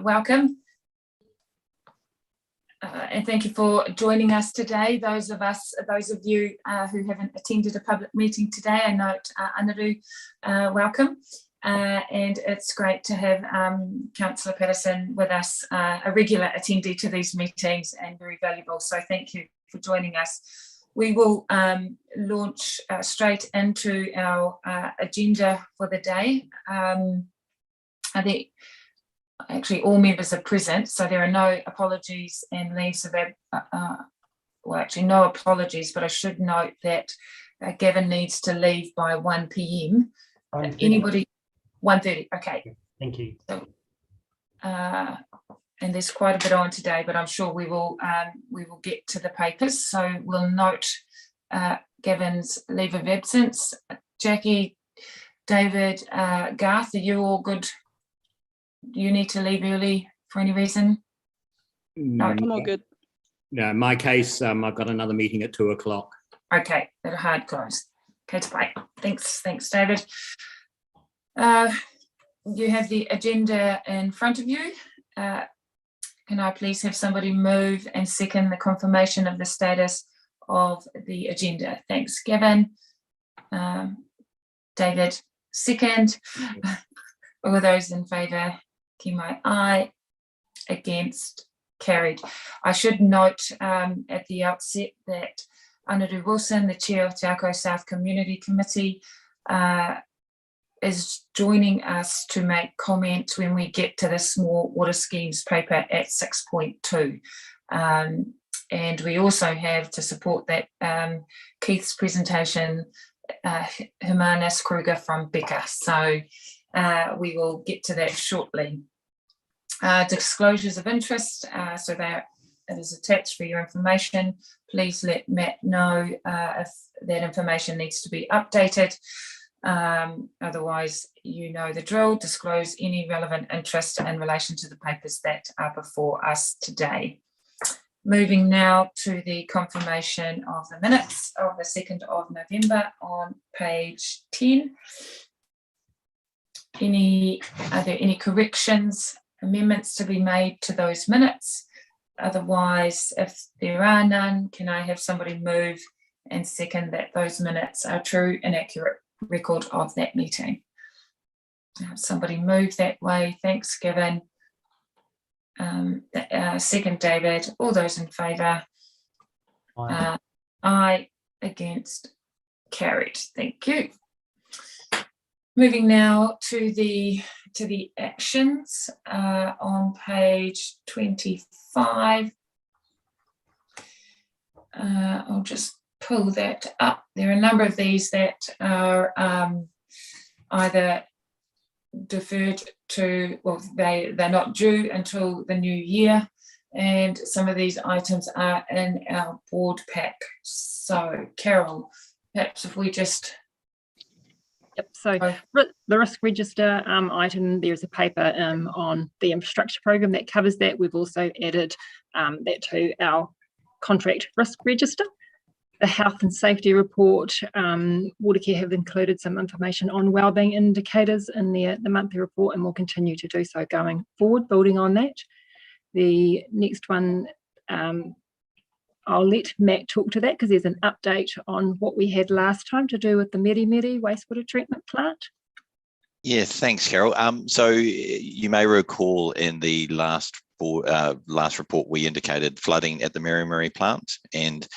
welcome. And thank you for joining us today. Those of you who haven't attended a public meeting today, I note Anaru, welcome. And it's great to have Councillor Patterson with us, a regular attendee to these meetings and very valuable. So thank you for joining us. We will launch straight into our agenda for the day. Actually, all members are present, so there are no apologies and leaves of well, actually no apologies, but I should note that Gavin needs to leave by 1 p.m. Anybody? 1:30. Okay. Thank you. So, and there's quite a bit on today, but I'm sure we will get to the papers. So we'll note Gavin's leave of absence. Jackie, David, Garth, are you all good? You need to leave early for any reason? No, I'm all good. No, in my case, I've got another meeting at 2 o'clock. Okay, at a hard close. Okay, to play. Thanks, David. You have the agenda in front of you. Can I please have somebody move and second the confirmation of the status of the agenda? Thanks, Gavin. David, second. All those in favour, key my aye. Against, carried. I should note at the outset that Anaru Wilson, the chair of Te Ako South Community Committee, is joining us to make comments when we get to the small water schemes paper at 6.2. And we also have, to support that, Keith's presentation, Hermanus Kruger from Becca. So we will get to that shortly. Disclosures of interest, so that it is attached for your information. Please let Matt know if that information needs to be updated. Otherwise, you know the drill. Disclose any relevant interest in relation to the papers that are before us today. Moving now to the confirmation of the minutes of the 2nd of November on page 10. Are there any corrections, amendments to be made to those minutes? Otherwise, if there are none, can I have somebody move and second that those minutes are true and accurate record of that meeting? Somebody move that way. Thanks, Gavin. Second, David. All those in favour? Aye. Against, carried. Thank you. Moving now to the actions on page 25. I'll just pull that up. There are a number of these that are either deferred to, well, they're not due until the new year, and some of these items are in our board pack. So, Carol, perhaps if we just... Yep, so the risk register item, there's a paper on the infrastructure program that covers that. We've also added that to our contract risk register. The health and safety report, Watercare have included some information on wellbeing indicators in the monthly report, and will continue to do so going forward, building on that. The next one, I'll let Matt talk to that because there's an update on what we had last time to do with the Meri wastewater treatment plant. Yeah, thanks, Carol. So you may recall in the last report we indicated flooding at the Meri plant, and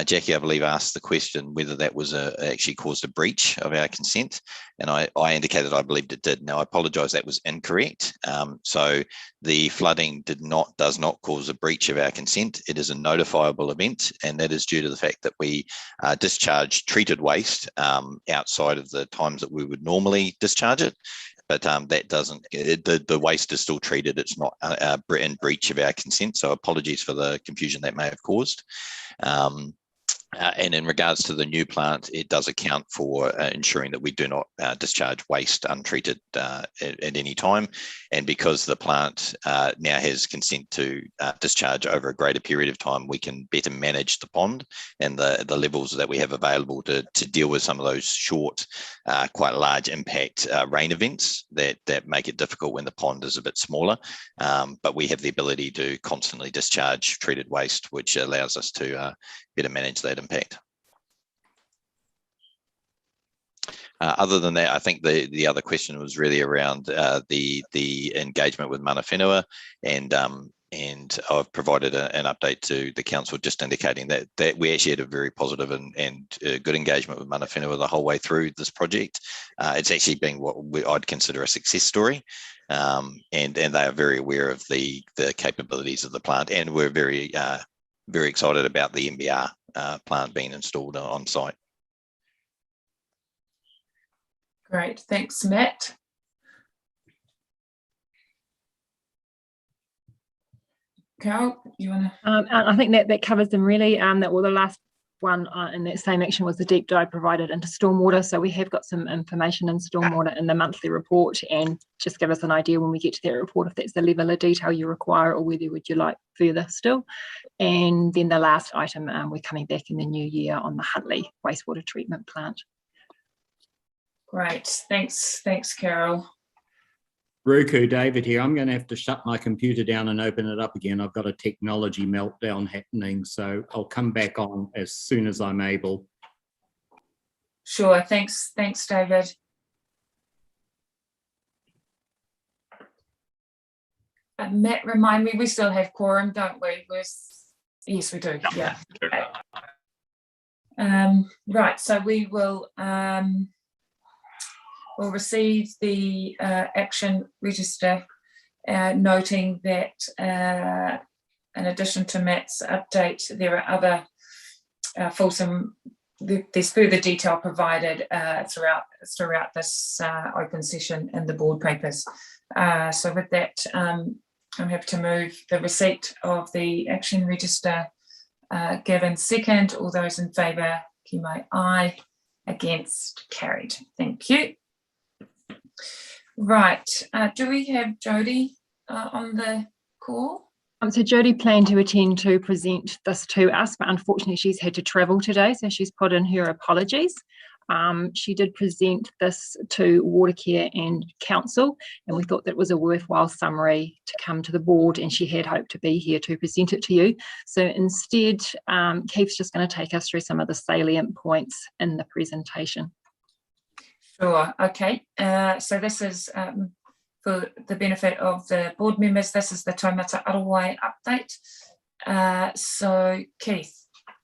Jackie, I believe, asked the question whether that was actually caused a breach of our consent, and I indicated I believed it did. Now, I apologise, that was incorrect. So the flooding does not cause a breach of our consent. It is a notifiable event, and that is due to the fact that we discharge treated waste outside of the times that we would normally discharge it. But that doesn't, the waste is still treated. It's not in breach of our consent. So apologies for the confusion that may have caused. And in regards to the new plant, it does account for ensuring that we do not discharge waste untreated at any time. And because the plant now has consent to discharge over a greater period of time, we can better manage the pond and the levels that we have available to deal with some of those short, quite large impact rain events that make it difficult when the pond is a bit smaller. But we have the ability to constantly discharge treated waste, which allows us to better manage that impact. Other than that, I think the other question was really around the engagement with mana whenua, and I've provided an update to the council just indicating that we actually had a very positive and good engagement with mana whenua the whole way through this project. It's actually been what I'd consider a success story, and they are very aware of the capabilities of the plant, and we're very excited about the MBR plant being installed on site. Great, thanks, Matt. Carol, you want to? I think that covers them really. The last one in that same action was the deep dive provided into stormwater. So we have got some information in stormwater in the monthly report, and just give us an idea when we get to that report if that's the level of detail you require, or whether would you like further still. And then the last item, we're coming back in the new year on the Huntly wastewater treatment plant. Great, thanks, Carol. Ruku, David here. I'm going to have to shut my computer down and open it up again. I've got a technology meltdown happening, so I'll come back on as soon as I'm able. Sure, thanks, David. Matt, remind me, we still have quorum, don't we? Yes, we do. Yeah. Okay. Right, so we will we'll receive the action register, noting that in addition to Matt's update, there are other there's further detail provided throughout this open session in the board papers. So with that, I'm happy to move the receipt of the action register. Gavin, second. All those in favour, Kimai, aye. Against, carried. Thank you. Right, do we have Jodie on the call? So Jodie planned to attend to present this to us, but unfortunately she's had to travel today, so she's put in her apologies. She did present this to Watercare and Council, and we thought that was a worthwhile summary to come to the board, and she had hoped to be here to present it to you. So instead, Keith's just going to take us through some of the salient points in the presentation. Sure, okay. So this is for the benefit of the board members, this is the Taumata Arawai update. So Keith,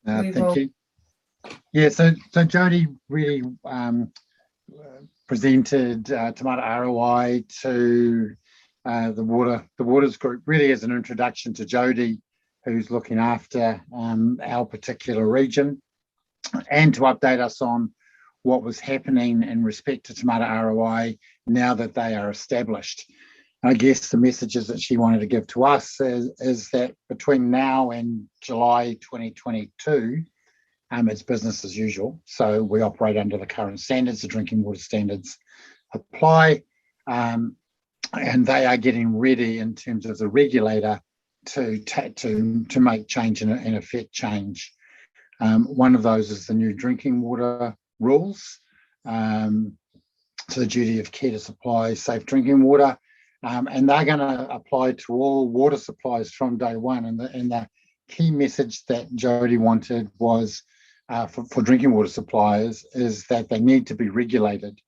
thank you. Yeah, so Jodie really presented Taumata Arawai to the Waters Group, really as an introduction to Jodie, who's looking after our particular region, and to update us on what was happening in respect to Taumata Arawai now that they are established. I guess the messages that she wanted to give to us is that between now and July 2022, it's business as usual. So we operate under the current standards, the drinking water standards apply, and they are getting ready in terms of the regulator to make change and effect change. One of those is the new drinking water rules, to the duty of care to supply safe drinking water, and they're going to apply to all water supplies from day one. And the key message that Jodie wanted was for drinking water suppliers is that they need to be regulated,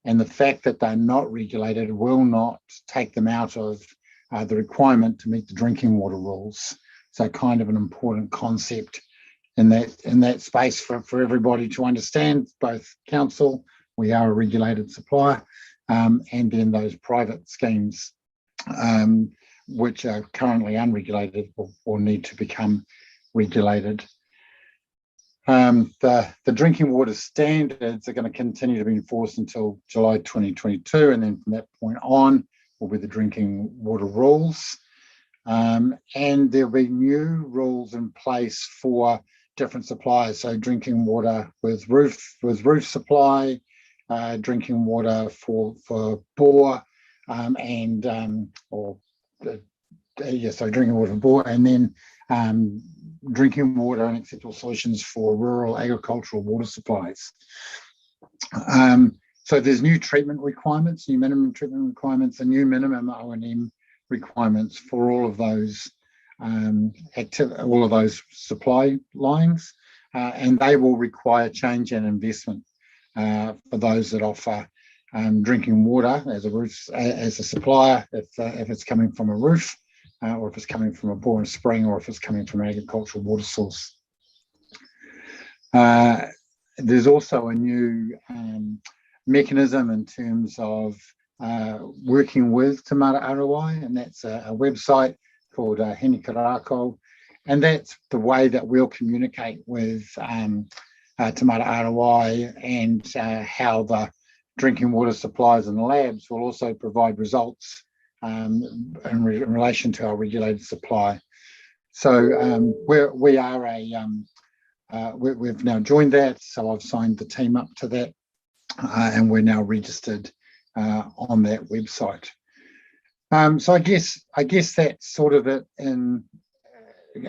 and the fact that they're not regulated will not take them out of the requirement to meet the drinking water rules. So kind of an important concept in that space for everybody to understand. Both council, we are a regulated supplier, and then those private schemes which are currently unregulated or need to become regulated. The drinking water standards are going to continue to be enforced until July 2022, and then from that point on will be the drinking water rules, and there'll be new rules in place for different suppliers. So drinking water with roof supply, drinking water for bore, so drinking water for bore, and then drinking water and acceptable solutions for rural agricultural water supplies. So there's new treatment requirements, new minimum treatment requirements, and new minimum O&M requirements for all of those all of those supply lines, and they will require change and investment for those that offer drinking water as a supplier, if it's coming from a roof, or if it's coming from a bore and spring, or if it's coming from an agricultural water source. There's also a new mechanism in terms of working with Te Mara Arawai, and that's a website called Hene Karako, and that's the way that we'll communicate with Te Mara Arawai, and how the drinking water supplies and labs will also provide results in relation to our regulated supply. So we've now joined that, so I've signed the team up to that, and we're now registered on that website. So I guess that's sort of it in,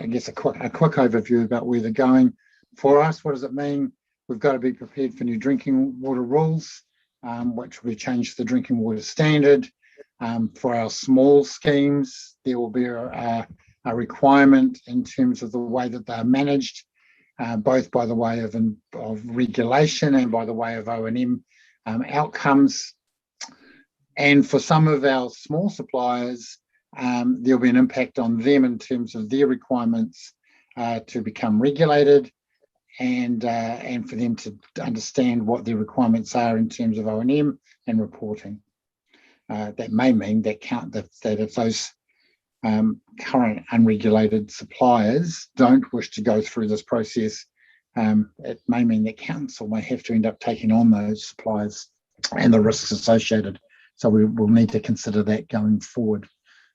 I guess, a quick overview about where they're going for us. What does it mean? We've got to be prepared for new drinking water rules, which will change the drinking water standard. For our small schemes, there will be a requirement in terms of the way that they're managed, both by the way of regulation and by the way of O&M outcomes. And for some of our small suppliers, there'll be an impact on them in terms of their requirements to become regulated, and for them to understand what their requirements are in terms of O&M and reporting. That may mean that if those current unregulated suppliers don't wish to go through this process, it may mean that council may have to end up taking on those suppliers and the risks associated. So we will need to consider that going forward.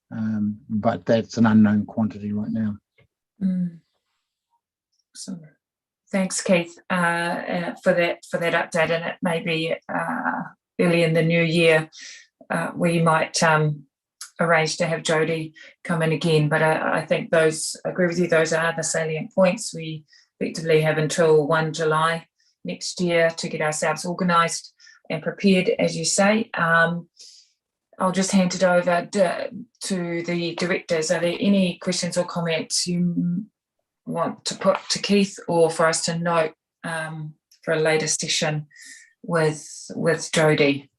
But that's an unknown quantity right now. So thanks, Keith, for that update. And it may be early in the new year we might arrange to have Jodie come in again. But I think I agree with you, those are the salient points. We effectively have until 1 July next year to get ourselves organised and prepared, as you say. I'll just hand it over to the directors. Are there any questions or comments you want to put to Keith, or for us to note for a later session with Jodie?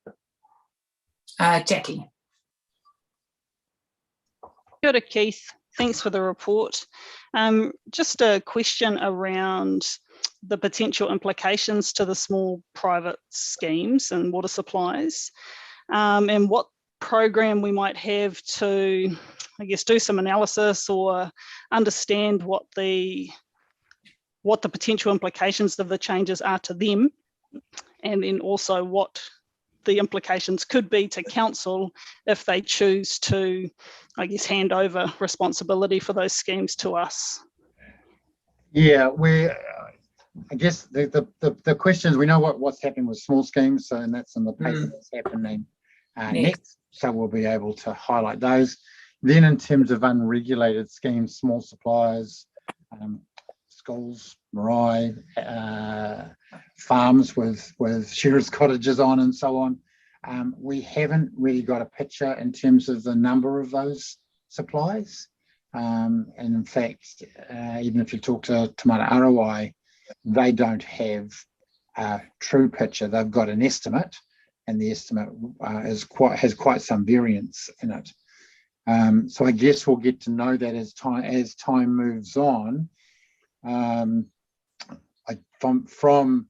Jackie. Kia ora, Keith. Thanks for the report. Just a question around the potential implications to the small private schemes and water supplies, and what program we might have to, I guess, do some analysis or understand what the potential implications of the changes are to them, and then also what the implications could be to council if they choose to, I guess, hand over responsibility for those schemes to us. Yeah, I guess the questions, we know what's happening with small schemes, so, and that's in the paper that's happening next, so we'll be able to highlight those. Then in terms of unregulated schemes, small suppliers, schools, Meri, farms with shearers' cottages on and so on, we haven't really got a picture in terms of the number of those supplies. And in fact, even if you talk to Te Mara Arawai, they don't have a true picture. They've got an estimate, and the estimate has quite some variance in it. So I guess we'll get to know that as time moves on. From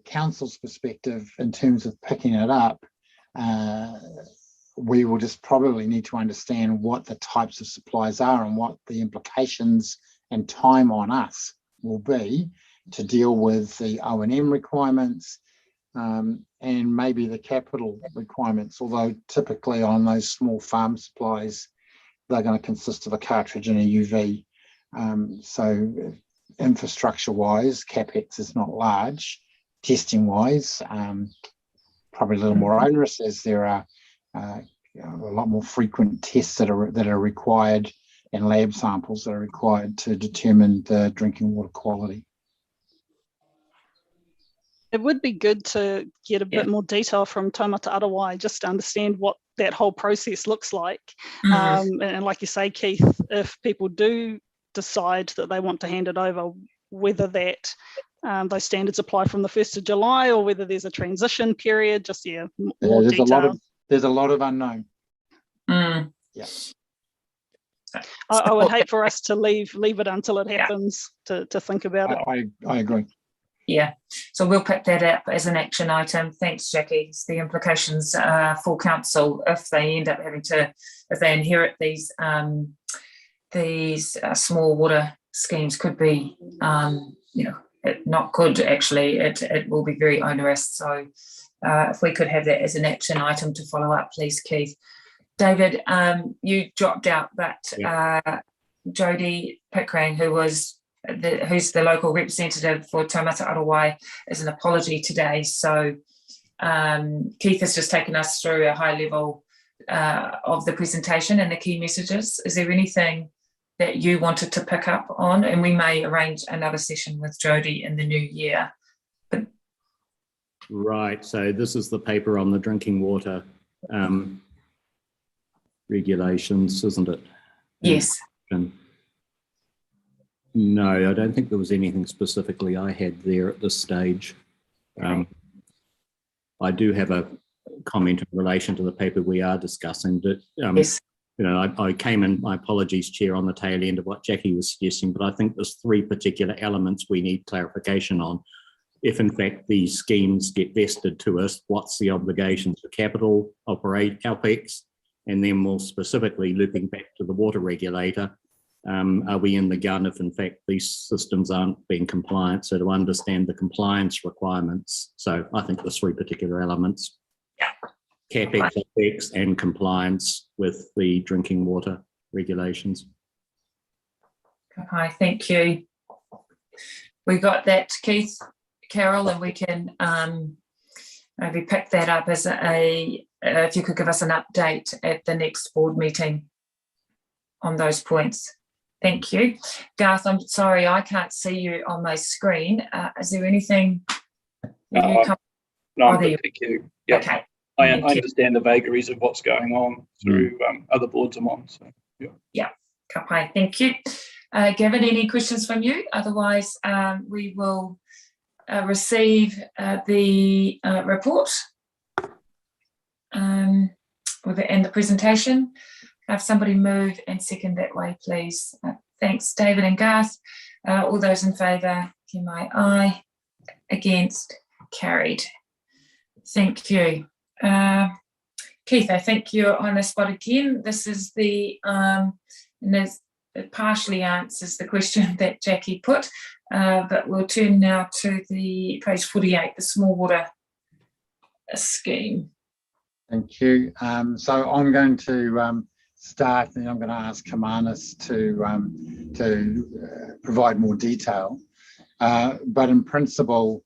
council's perspective, in terms of picking it up, we will just probably need to understand what the types of supplies are and what the implications and time on us will be to deal with the O&M requirements, and maybe the capital requirements, although typically on those small farm supplies, they're going to consist of a cartridge and a UV. So infrastructure-wise, CapEx is not large. Testing-wise, probably a little more onerous, as there are a lot more frequent tests that are required, and lab samples that are required to determine the drinking water quality. It would be good to get a bit more detail from Taumata Arawai, just to understand what that whole process looks like. And like you say, Keith, if people do decide that they want to hand it over, whether that those standards apply from the 1st of July or whether there's a transition period, just more detail. There's a lot of unknown. Yeah. I would hate for us to leave it until it happens to think about it. I agree. Yeah, so we'll pick that up as an action item. Thanks, Jackie. It's the implications for council if they end up if they inherit these small water schemes, could be, not good actually. It will be very onerous. So if we could have that as an action item to follow up, please, Keith. David, you dropped out, but Jodie Pickering, who's the local representative for Taumata Arawai, is an apology today. So Keith has just taken us through a high level of the presentation and the key messages. Is there anything that you wanted to pick up on? And we may arrange another session with Jodie in the new year. Right, so this is the paper on the drinking water regulations, isn't it? Yes. No, I don't think there was anything specifically I had there at this stage. I do have a comment in relation to the paper we are discussing. That yes. I came in, my apologies, Chair, on the tail end of what Jackie was suggesting, but I think there's 3 particular elements we need clarification on. If in fact these schemes get vested to us, what's the obligations for capital, CapEx, and then more specifically looping back to the water regulator, are we in the gun if in fact these systems aren't being compliant? So to understand the compliance requirements. So I think there's 3 particular elements. CapEx, OpEx, and compliance with the drinking water regulations. Okay, thank you. We got that, Keith, Carol, and we can maybe pick that up as if you could give us an update at the next board meeting on those points. Thank you. Garth, I'm sorry, I can't see you on my screen. Is there anything? No, thank you. Yep. Okay. I understand the vagaries of what's going on through other boards I'm on. So, yeah. Okay, thank you. Gavin, any questions from you? Otherwise, we will receive the report and the presentation. Have somebody move and second that way, please. Thanks, David and Garth. All those in favour, give my aye. Against, carried. Thank you. Keith, I think you're on the spot again. This is the, and it partially answers the question that Jackie put, but we'll turn now to the page 48, the small water scheme. Thank you. So I'm going to start, and I'm going to ask Kamanis to provide more detail. But in principle,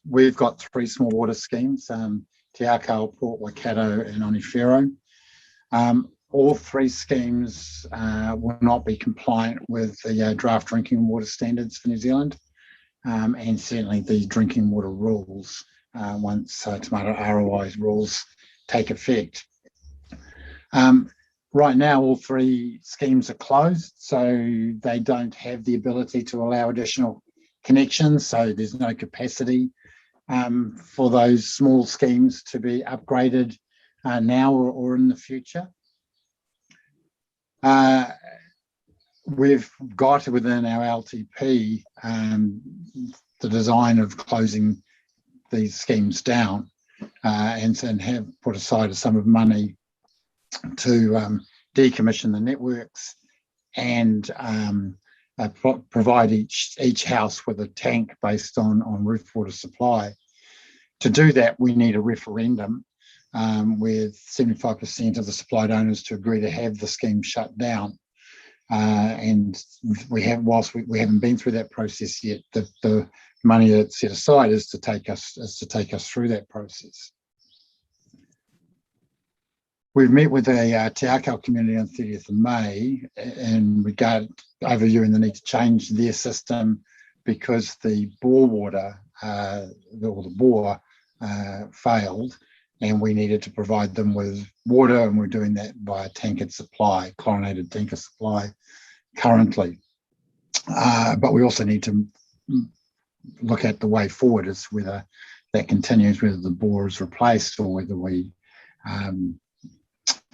we've got 3 small water schemes, Te Akau, Port Waikato and Onewhero. All 3 schemes will not be compliant with the draft drinking water standards for New Zealand, and certainly the drinking water rules once Taumata Arawai's rules take effect. Right now, all 3 schemes are closed, so they don't have the ability to allow additional connections, so there's no capacity for those small schemes to be upgraded now or in the future. We've got within our LTP the design of closing these schemes down and have put aside a sum of money to decommission the networks and provide each house with a tank based on roof water supply. To do that, we need a referendum with 75% of the supplied owners to agree to have the scheme shut down. and whilst we haven't been through that process yet, the money that's set aside is to take us through that process. We've met with the Te Akau community on 30th of May in regard overviewing the need to change their system because the bore water, the bore failed, and we needed to provide them with water, and we're doing that by tankered supply, chlorinated tanker supply currently. But we also need to look at the way forward as whether that continues, whether the bore is replaced or whether we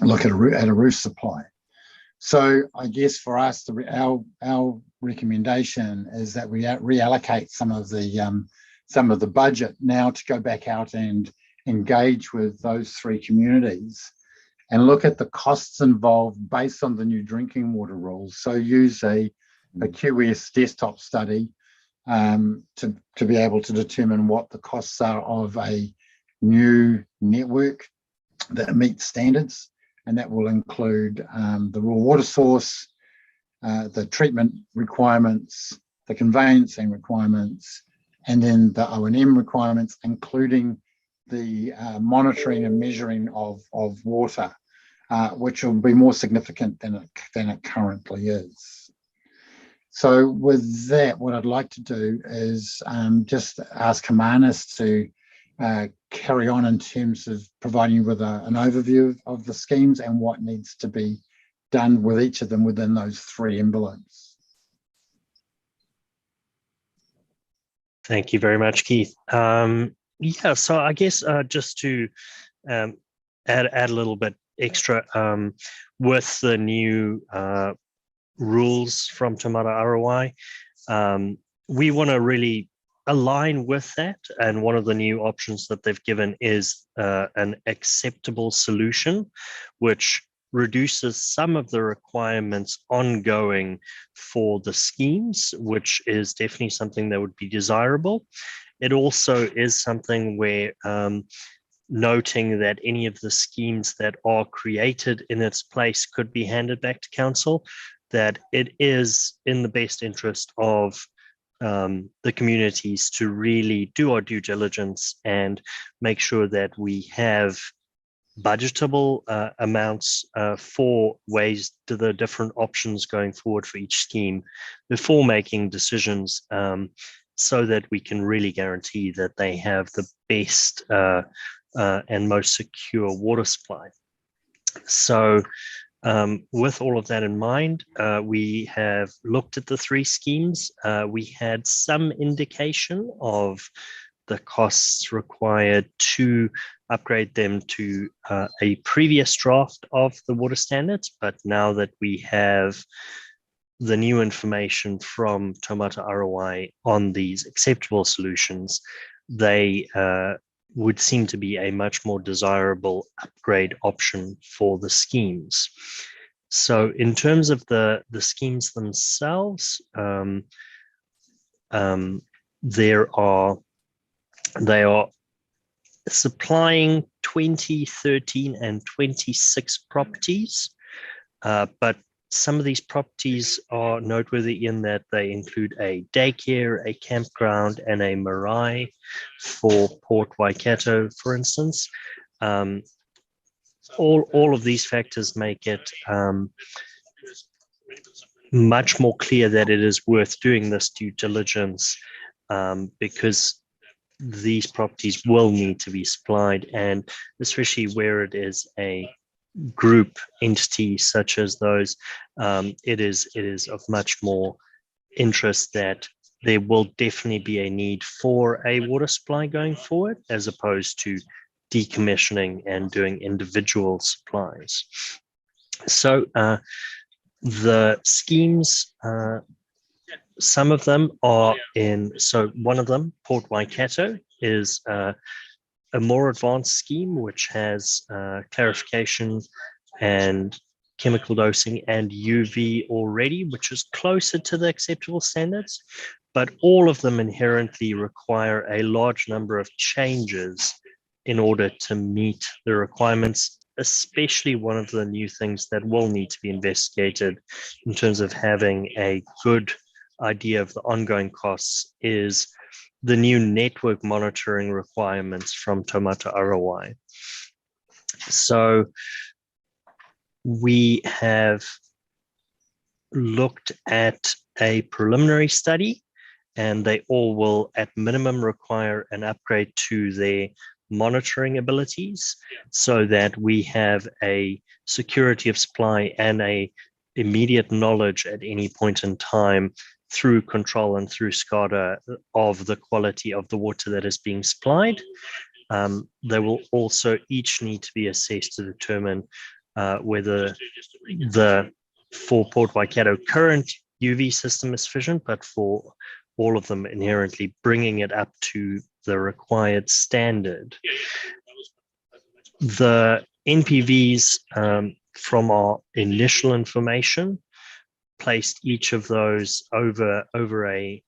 look at a roof supply. So I guess for us, our recommendation is that we reallocate some of the budget now to go back out and engage with those three communities and look at the costs involved based on the new drinking water rules. So use a QS desktop study to be able to determine what the costs are of a new network that meets standards, and that will include the raw water source, the treatment requirements, the conveyancing requirements, and then the O&M requirements, including the monitoring and measuring of water, which will be more significant than it currently is. So with that, what I'd like to do is just ask Hermanus to carry on in terms of providing you with an overview of the schemes and what needs to be done with each of them within those three envelopes. Thank you very much, Keith. Yeah, so I guess just to add a little bit extra with the new rules from Te Mata Arawai, we want to really align with that, and one of the new options that they've given is an acceptable solution, which reduces some of the requirements ongoing for the schemes, which is definitely something that would be desirable. It also is something where noting that any of the schemes that are created in its place could be handed back to council, that it is in the best interest of the communities to really do our due diligence and make sure that we have budgetable amounts for ways to the different options going forward for each scheme before making decisions, so that we can really guarantee that they have the best and most secure water supply. So with all of that in mind, we have looked at the three schemes. We had some indication of the costs required to upgrade them to a previous draft of the water standards, but now that we have the new information from Te Mata Arawai on these acceptable solutions, they would seem to be a much more desirable upgrade option for the schemes. So in terms of the schemes themselves, they are supplying 20, 13, and 26 properties, but some of these properties are noteworthy in that they include a daycare, a campground, and a marae for Port Waikato, for instance. All of these factors make it much more clear that it is worth doing this due diligence, because these properties will need to be supplied, and especially where it is a group entity such as those, it is of much more interest that there will definitely be a need for a water supply going forward, as opposed to decommissioning and doing individual supplies. So the schemes, some of them are so one of them, Port Waikato, is a more advanced scheme, which has clarification and chemical dosing and UV already, which is closer to the acceptable standards, but all of them inherently require a large number of changes in order to meet the requirements, especially one of the new things that will need to be investigated in terms of having a good idea of the ongoing costs is the new network monitoring requirements from Taumata ROI. So we have looked at a preliminary study, and they all will at minimum require an upgrade to their monitoring abilities so that we have a security of supply and a immediate knowledge at any point in time through control and through SCADA of the quality of the water that is being supplied. They will also each need to be assessed to determine whether for Port Waikato current UV system is sufficient, but for all of them inherently bringing it up to the required standard. The NPVs from our initial information placed each of those over a,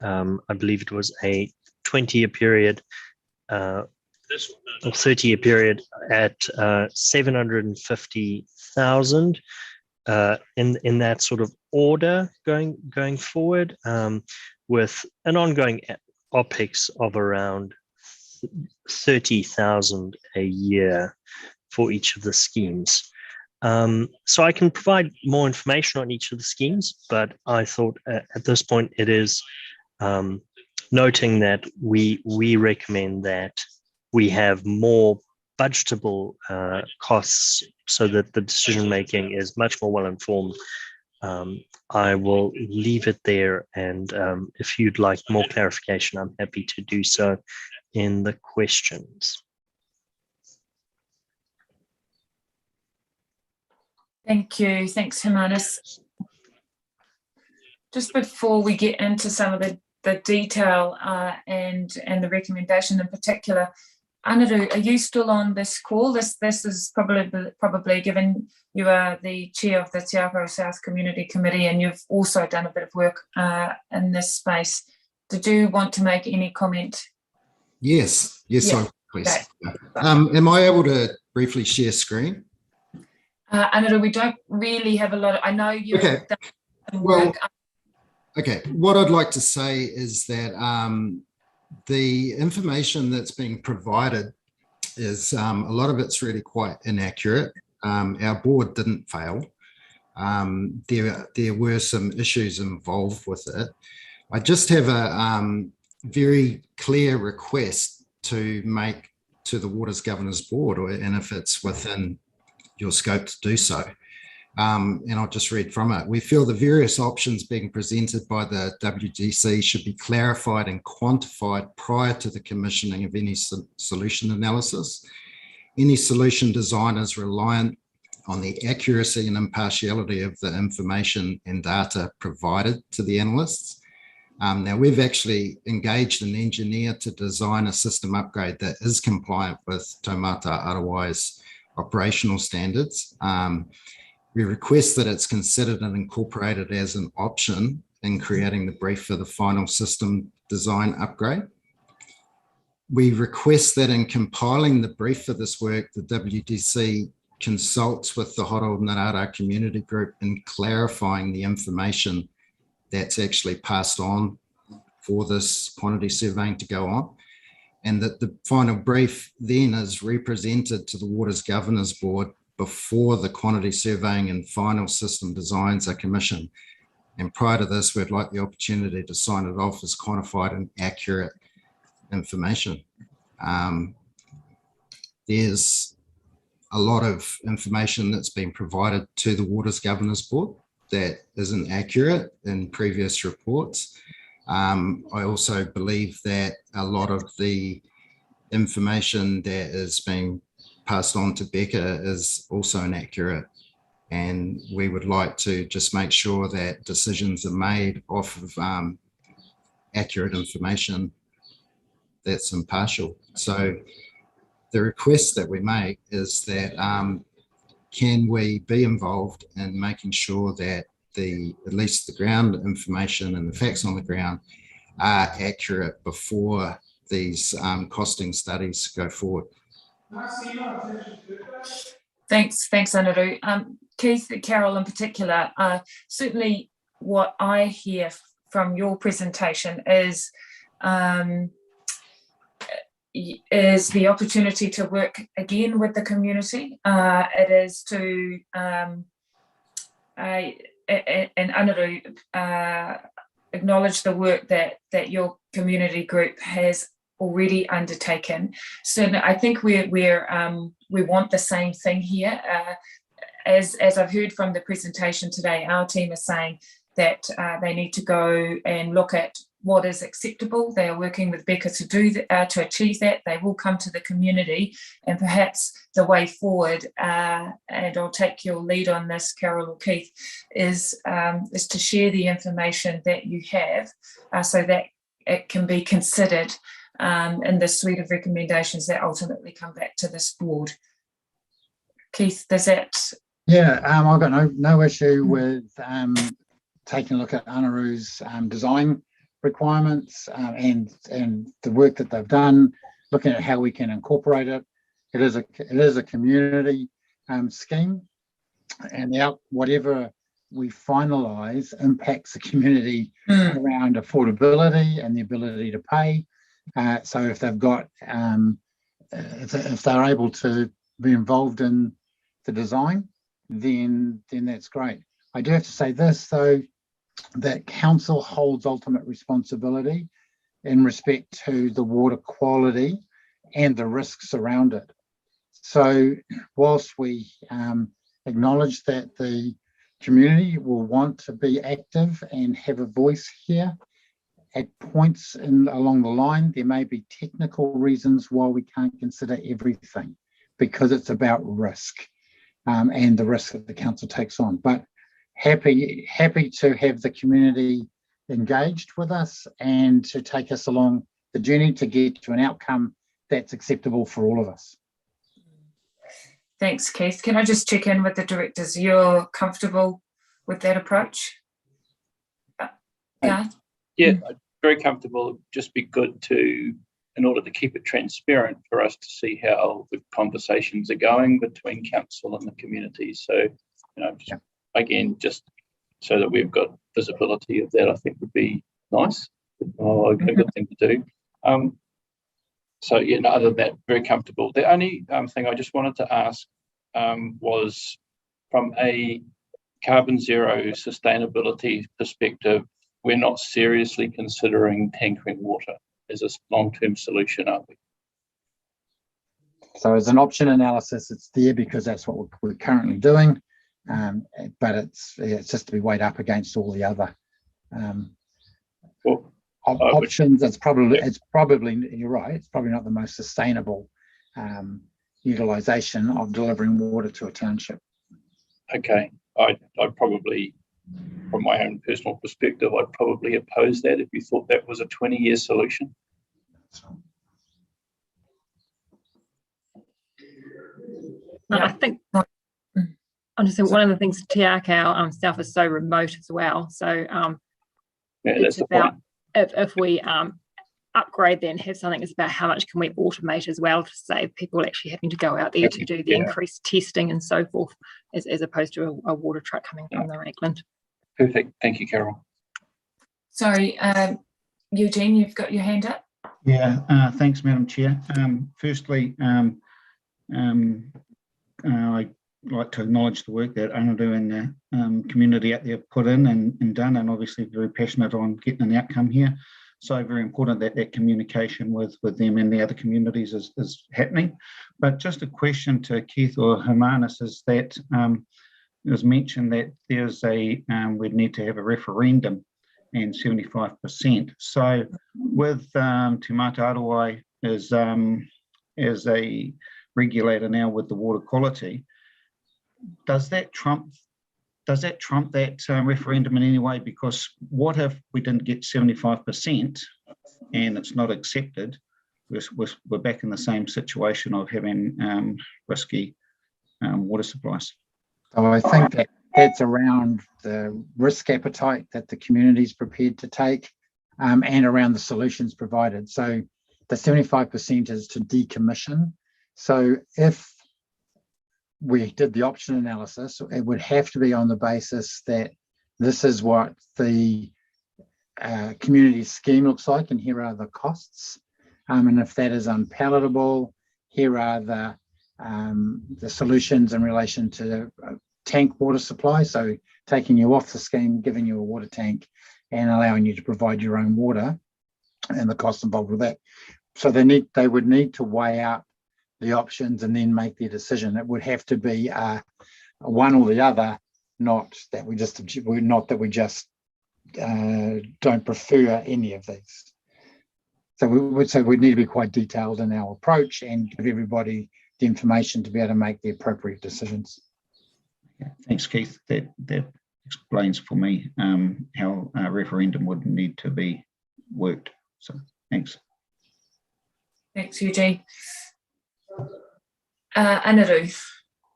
I believe it was a 20-year period or 30-year period at 750,000 in that sort of order going forward, with an ongoing OPEX of around 30,000 a year for each of the schemes. So I can provide more information on each of the schemes, but I thought at this point it is noting that we recommend that we have more budgetable costs so that the decision making is much more well informed. I will leave it there, and if you'd like more clarification, I'm happy to do so in the questions. Thank you. Thanks, Hermanus. Just before we get into some of the detail and the recommendation in particular, Anaru, are you still on this call? This is probably given you are the chair of the Te Aroha South Community Committee, and you've also done a bit of work in this space. Did you want to make any comment? Yes, Yeah. please. Okay. Am I able to briefly share screen? Anaru, we don't really have a lot. I know you've Okay. done some work. Okay, what I'd like to say is that the information that's being provided is a lot of it's really quite inaccurate. Our board didn't fail. There were some issues involved with it. I just have a very clear request to make to the Waters Governors Board, and if it's within your scope to do so. And I'll just read from it. We feel the various options being presented by the WGC should be clarified and quantified prior to the commissioning of any solution analysis. Any solution design is reliant on the accuracy and impartiality of the information and data provided to the analysts. Now, we've actually engaged an engineer to design a system upgrade that is compliant with Taumata ROI's operational standards. We request that it's considered and incorporated as an option in creating the brief for the final system design upgrade. We request that in compiling the brief for this work, the WDC consults with the Horo Narara community group in clarifying the information that's actually passed on for this quantity surveying to go on, and that the final brief then is represented to the Waters Governors Board before the quantity surveying and final system designs are commissioned. And prior to this, we'd like the opportunity to sign it off as quantified and accurate information. There's a lot of information that's been provided to the Waters Governors Board that isn't accurate in previous reports. I also believe that a lot of the information that is being passed on to Becca is also inaccurate, and we would like to just make sure that decisions are made off of accurate information that's impartial. So the request that we make is that can we be involved in making sure that at least the ground information and the facts on the ground are accurate before these costing studies go forward. Thanks, Anaru. Keith, Carol in particular, certainly what I hear from your presentation is the opportunity to work again with the community. It is to, and Anaru, acknowledge the work that your community group has already undertaken. So I think we want the same thing here. As I've heard from the presentation today, our team is saying that they need to go and look at what is acceptable. They are working with Becca to do that, to achieve that. They will come to the community, and perhaps the way forward, and I'll take your lead on this, Carol or Keith, is to share the information that you have, so that it can be considered in the suite of recommendations that ultimately come back to this board. Keith, does that? Yeah, I've got no issue with taking a look at Anaru's design requirements and the work that they've done, looking at how we can incorporate it. It is a community scheme, and whatever we finalise impacts the community around affordability and the ability to pay. So if they've got if they're able to be involved in the design, then that's great. I do have to say this though, that council holds ultimate responsibility in respect to the water quality and the risks around it. So whilst we acknowledge that the community will want to be active and have a voice here, at points along the line, there may be technical reasons why we can't consider everything, because it's about risk and the risk that the council takes on. But happy to have the community engaged with us and to take us along the journey to get to an outcome that's acceptable for all of us. Thanks, Keith. Can I just check in with the directors? You're comfortable with that approach? Yeah. Yeah, very comfortable. It'd just be good to, in order to keep it transparent, for us to see how the conversations are going between council and the community. So, again, just so that we've got visibility of that, I think would be nice. A good thing to do. So, other than that, very comfortable. The only thing I just wanted to ask was, from a carbon zero sustainability perspective, we're not seriously considering tankering water as a long-term solution, are we? So as an option analysis, it's there because that's what we're currently doing, but it's just to be weighed up against all the other options. It's probably you're right. It's probably not the most sustainable utilisation of delivering water to a township. Okay, I'd probably, from my own personal perspective, I'd probably oppose that if you thought that was a 20-year solution. I think I'm just saying one of the things, Te Akau south is so remote as well. So it's about if we upgrade then have something that's about how much can we automate as well to save people actually having to go out there to do the increased testing and so forth, as opposed to a water truck coming from the Raglan. Perfect. Thank you, Carol. Sorry, Eugene, you've got your hand up. Yeah, thanks, Madam Chair. Firstly, I'd like to acknowledge the work that Anaru and the community out there put in and done, and obviously very passionate on getting an outcome here. So very important that that communication with them and the other communities is happening. But just a question to Keith or Hermanus is that it was mentioned that there's we'd need to have a referendum and 75%. So with Te Mata Arawai as a regulator now with the water quality, does that trump that referendum in any way? Because what if we didn't get 75% and it's not accepted? We're back in the same situation of having risky water supplies. So I think that's around the risk appetite that the community is prepared to take, and around the solutions provided. So the 75% is to decommission. So if we did the option analysis, it would have to be on the basis that this is what the community scheme looks like, and here are the costs. And if that is unpalatable, here are the solutions in relation to tank water supply. So taking you off the scheme, giving you a water tank, and allowing you to provide your own water, and the costs involved with that. So they would need to weigh out the options and then make their decision. It would have to be one or the other, not that we just don't prefer any of these. So we would say we'd need to be quite detailed in our approach and give everybody the information to be able to make the appropriate decisions. Yeah, thanks, Keith. That explains for me how a referendum would need to be worked. So thanks. Thanks, Eugene. Anaru.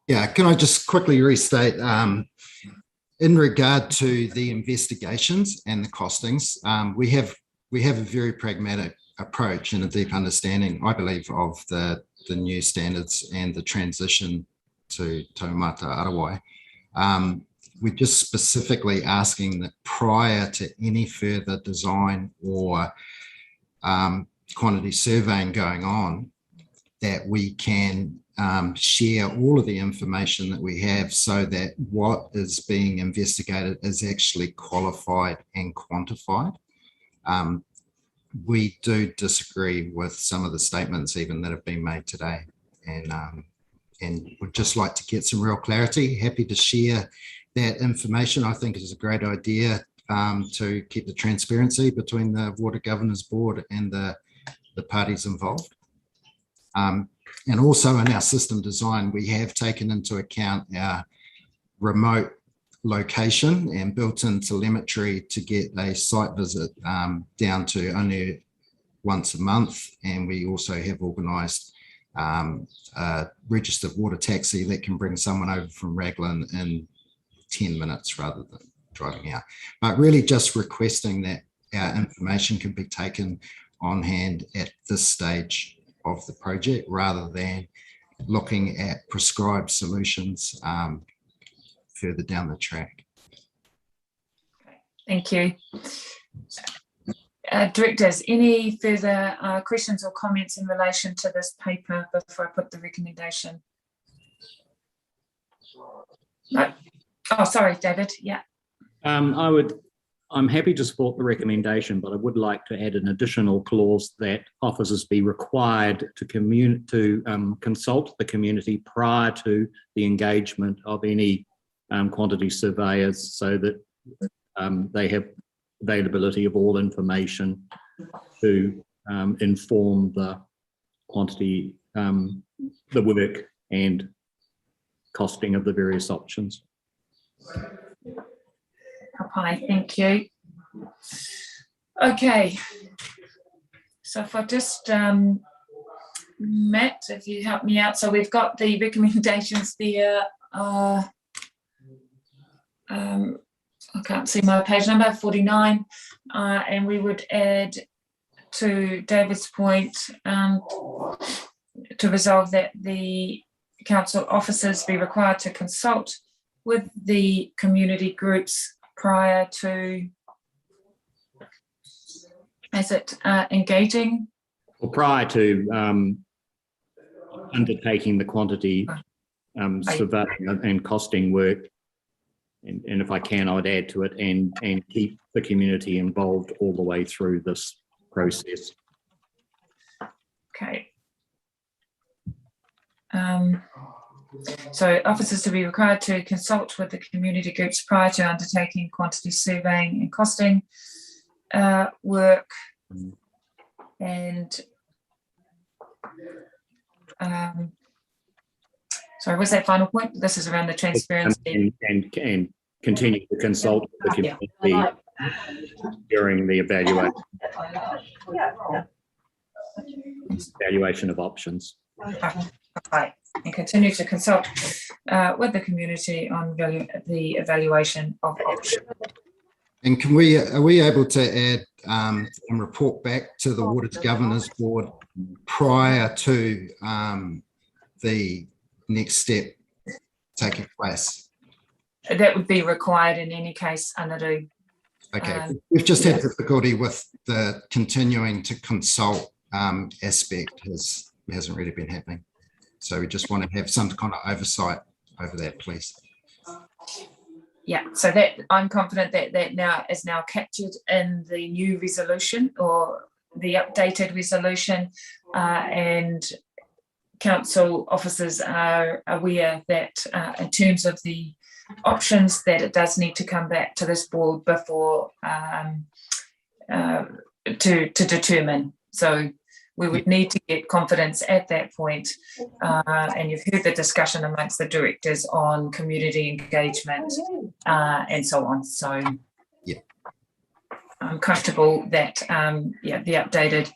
Yeah, can I just quickly restate in regard to the investigations and the costings, we have a very pragmatic approach and a deep understanding, I believe, of the new standards and the transition to taumata arawai. We're just specifically asking that prior to any further design or quantity surveying going on, that we can share all of the information that we have so that what is being investigated is actually qualified and quantified. We do disagree with some of the statements even that have been made today, and would just like to get some real clarity. Happy to share that information. I think it is a great idea to keep the transparency between the Water Governors Board and the parties involved. And also in our system design, we have taken into account our remote location and built-in telemetry to get a site visit down to only once a month. And we also have organised a registered water taxi that can bring someone over from Raglan in 10 minutes rather than driving out. But really just requesting that our information can be taken on hand at this stage of the project rather than looking at prescribed solutions further down the track. Thank you. Directors, any further questions or comments in relation to this paper before I put the recommendation? No. Oh, sorry, David. Yeah. I'm happy to support the recommendation, but I would like to add an additional clause that officers be required to consult the community prior to the engagement of any quantity surveyors, so that they have availability of all information to inform the quantity, the work and costing of the various options. Hi, thank you. Okay, so if I just, Matt, if you help me out. So we've got the recommendations there. I can't see my page number, 49, and we would add to David's point to resolve that the council officers be required to consult with the community groups prior to, is it engaging? Well, prior to undertaking the quantity surveying and costing work, and if I can, I'd add to it and keep the community involved all the way through this process. Okay. So officers to be required to consult with the community groups prior to undertaking quantity surveying and costing work, and sorry, what's that final point? This is around the transparency. And continue to consult with the community during the evaluation of options. Right. And continue to consult with the community on the evaluation of options. And are we able to add and report back to the Waters Governors Board prior to the next step taking place? That would be required in any case, Anaru. Okay, we've just had difficulty with the continuing to consult aspect hasn't really been happening. So we just want to have some kind of oversight over that, please. Yeah, so that I'm confident that that now is captured in the new resolution or the updated resolution, and council officers are aware that in terms of the options, that it does need to come back to this board before to determine. So we would need to get confidence at that point, and you've heard the discussion amongst the directors on community engagement and so on. So yeah, I'm comfortable that the updated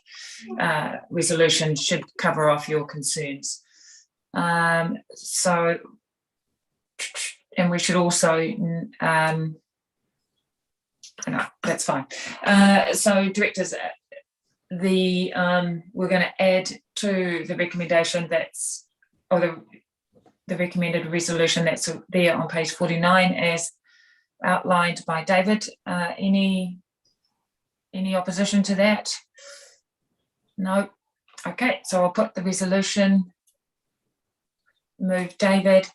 resolution should cover off your concerns. So, and we should also no, that's fine. So directors, we're going to add to the recommendation the recommended resolution that's there on page 49 as outlined by David. Any opposition to that? No. Okay, so I'll put the resolution. Move David.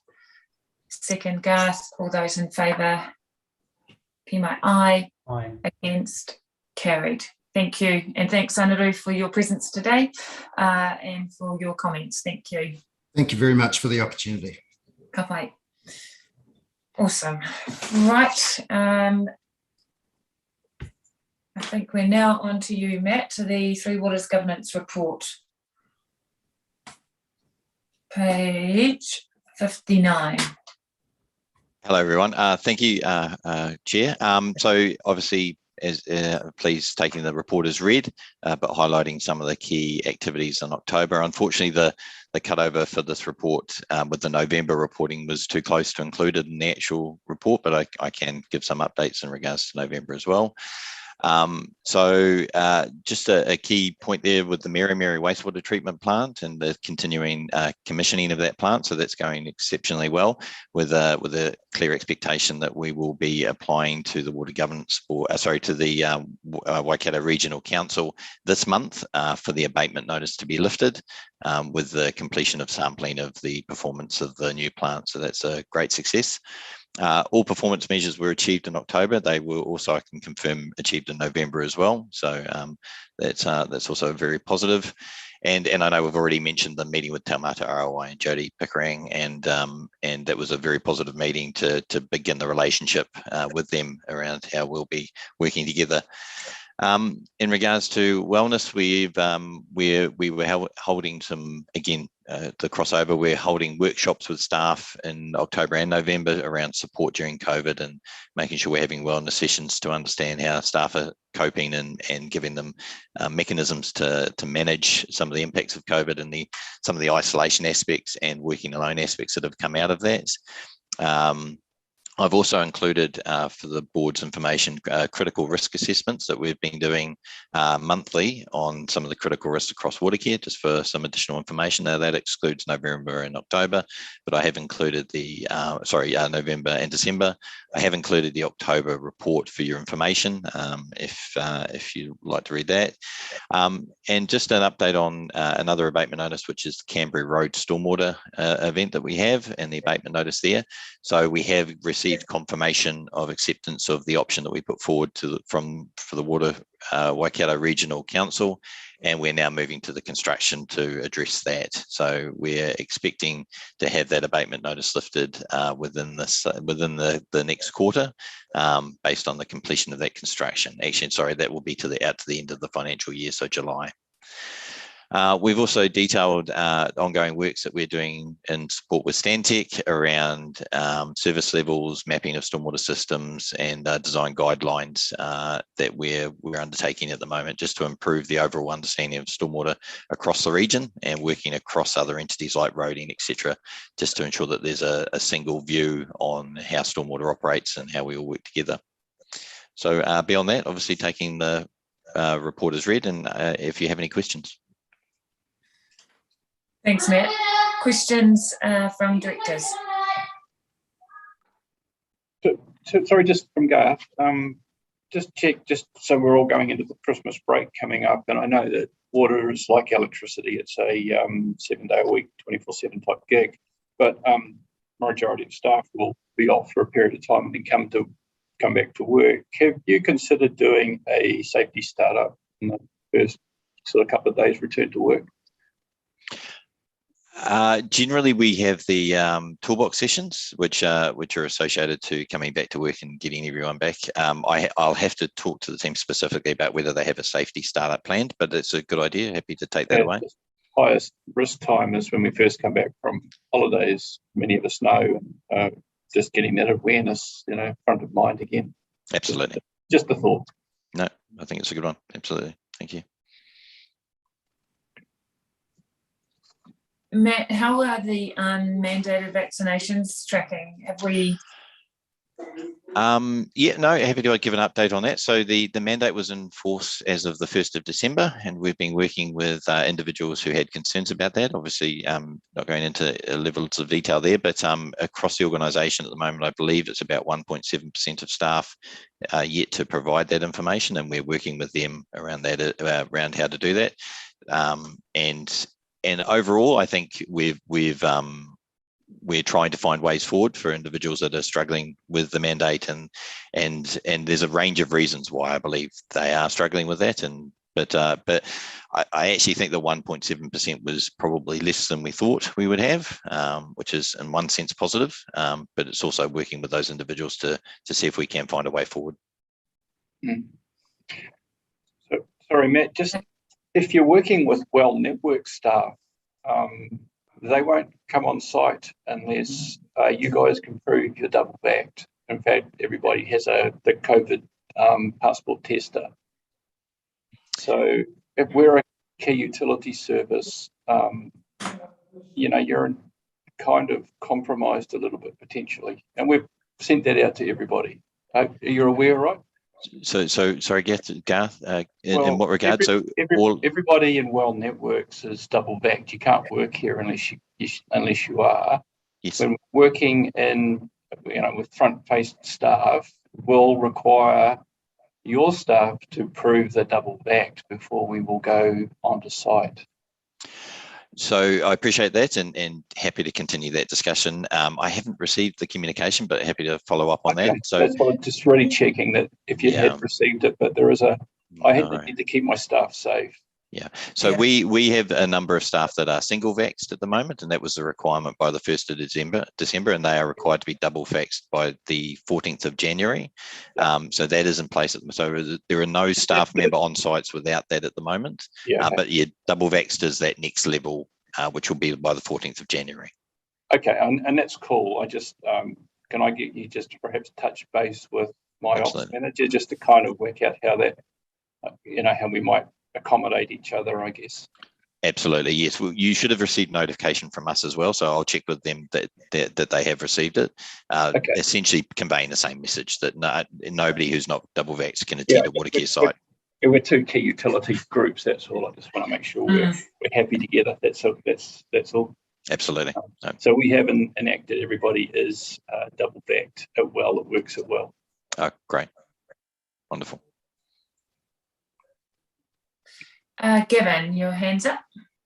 Second Garth. All those in favour? Pima, aye. Aye. Against? Carried. Thank you, and thanks, Anaru, for your presence today and for your comments. Thank you. Thank you very much for the opportunity. Ka pai. Awesome. Right. I think we're now on to you, Matt, to the Three Waters Governance Report. Page 59. Hello, everyone. Thank you, Chair. So obviously, as please taking the report as read, but highlighting some of the key activities in October. Unfortunately, the cutover for this report with the November reporting was too close to include it in the actual report, but I can give some updates in regards to November as well. So just a key point there with the Meri Wastewater Treatment Plant and the continuing commissioning of that plant. So that's going exceptionally well with a clear expectation that we will be applying to the Water Governance Board, to the Waikato Regional Council this month for the abatement notice to be lifted with the completion of sampling of the performance of the new plant. So that's a great success. All performance measures were achieved in October. They were also, I can confirm, achieved in November as well. So that's also very positive. And I know we've already mentioned the meeting with Taumata ROI and Jody Pickering, and that was a very positive meeting to begin the relationship with them around how we'll be working together. In regards to wellness, we were holding some, again, the crossover, we're holding workshops with staff in October and November around support during COVID and making sure we're having wellness sessions to understand how staff are coping and giving them mechanisms to manage some of the impacts of COVID and some of the isolation aspects and working alone aspects that have come out of that. I've also included for the board's information critical risk assessments that we've been doing monthly on some of the critical risks across Watercare, just for some additional information. Now that excludes November and October, but I have included the November and December. I have included the October report for your information if you'd like to read that. And just an update on another abatement notice, which is the Canberra Road Stormwater event that we have, and the abatement notice there. So we have received confirmation of acceptance of the option that we put forward for the Water Waikato Regional Council, and we're now moving to the construction to address that. So we're expecting to have that abatement notice lifted within the next quarter, based on the completion of that construction. Actually, sorry, that will be out to the end of the financial year, so July. We've also detailed ongoing works that we're doing in support with Stantec around service levels, mapping of stormwater systems, and design guidelines that we're undertaking at the moment, just to improve the overall understanding of stormwater across the region and working across other entities like roading, etc., just to ensure that there's a single view on how stormwater operates and how we all work together. So beyond that, obviously taking the report as read, and if you have any questions. Thanks, Matt. questions from directors? Sorry, just from Garth. Just check, just so we're all going into the Christmas break coming up, and I know that water is like electricity; it's a 7-day-a-week, 24/7 type gig. But majority of staff will be off for a period of time and then come back to work. Have you considered doing a safety startup in the first sort of couple of days return to work? Generally, we have the toolbox sessions, which are associated to coming back to work and getting everyone back. I'll have to talk to the team specifically about whether they have a safety startup planned, but it's a good idea. Happy to take that away. Highest risk time is when we first come back from holidays. Many of us know, just getting that awareness, front of mind again. Absolutely. Just a thought. No, I think it's a good one. Absolutely. Thank you. Matt, how are the unmandated vaccinations tracking? Have we? Yeah, no, happy to give an update on that. So the mandate was in force as of the 1st of December, and we've been working with individuals who had concerns about that. Obviously, not going into levels of detail there, but across the organisation at the moment, I believe it's about 1.7% of staff yet to provide that information, and we're working with them around that, around how to do that. And overall, I think we're trying to find ways forward for individuals that are struggling with the mandate, and there's a range of reasons why I believe they are struggling with that. But I actually think the 1.7% was probably less than we thought we would have, which is in one sense positive. But it's also working with those individuals to see if we can find a way forward. So, sorry, Matt, just if you're working with well network staff, they won't come on site unless you guys can prove you're double backed. In fact, everybody has the COVID passport tester. So if we're a key utility service, you're kind of compromised a little bit potentially. And we've sent that out to everybody. You're aware, right? So sorry, Garth, in what regard? Everybody in well networks is double backed. You can't work here unless you are. Yes. When working in, with front-faced staff, will require your staff to prove they're double backed before we will go onto site. So I appreciate that, and happy to continue that discussion. I haven't received the communication, but happy to follow up on that. So that's what I'm just really checking that if you had received it, but there is I need to keep my staff safe. Yeah. So we have a number of staff that are single vaxxed at the moment, and that was the requirement by the 1st of December, and they are required to be double vaxxed by the 14th of January. So that is in place. So there are no staff member on sites without that at the moment. But double vaxxed is that next level, which will be by the 14th of January. Okay, and that's cool. I just can I get you just to perhaps touch base with my ops manager just to kind of work out how that, how we might accommodate each other, I guess. Absolutely, yes. Well, you should have received notification from us as well, so I'll check with them that they have received it. Essentially conveying the same message that nobody who's not double vaxxed can attend a water care site. We're two key utility groups. That's all. I just want to make sure we're happy together. That's all. Absolutely. So we haven't enacted everybody is double backed. It works it well. Oh, great, wonderful. Gavin, your hand's up.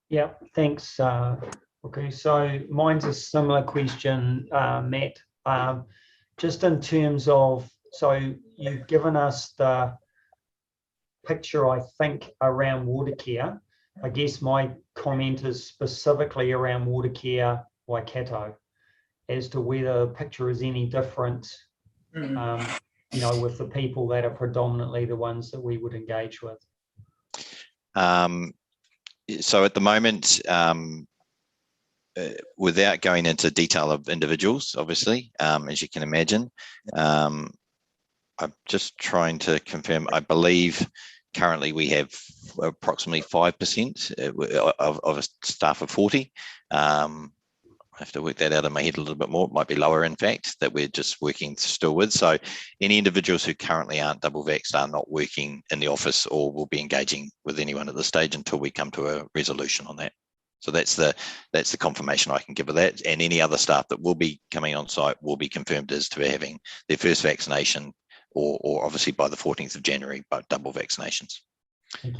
Yeah, thanks. Okay, so mine's a similar question, Matt. Just in terms of, so you've given us the picture, I think, around water care. I guess my comment is specifically around water care Waikato, as to whether the picture is any different, with the people that are predominantly the ones that we would engage with. So at the moment, without going into detail of individuals, obviously, as you can imagine, I'm just trying to confirm. I believe currently we have approximately 5% of a staff of 40. I have to work that out in my head a little bit more. It might be lower, in fact, that we're just working still with. So any individuals who currently aren't double vaxxed are not working in the office or will be engaging with anyone at this stage until we come to a resolution on that. So that's the confirmation I can give of that. And any other staff that will be coming on site will be confirmed as to having their first vaccination, or obviously by the 14th of January, but double vaccinations.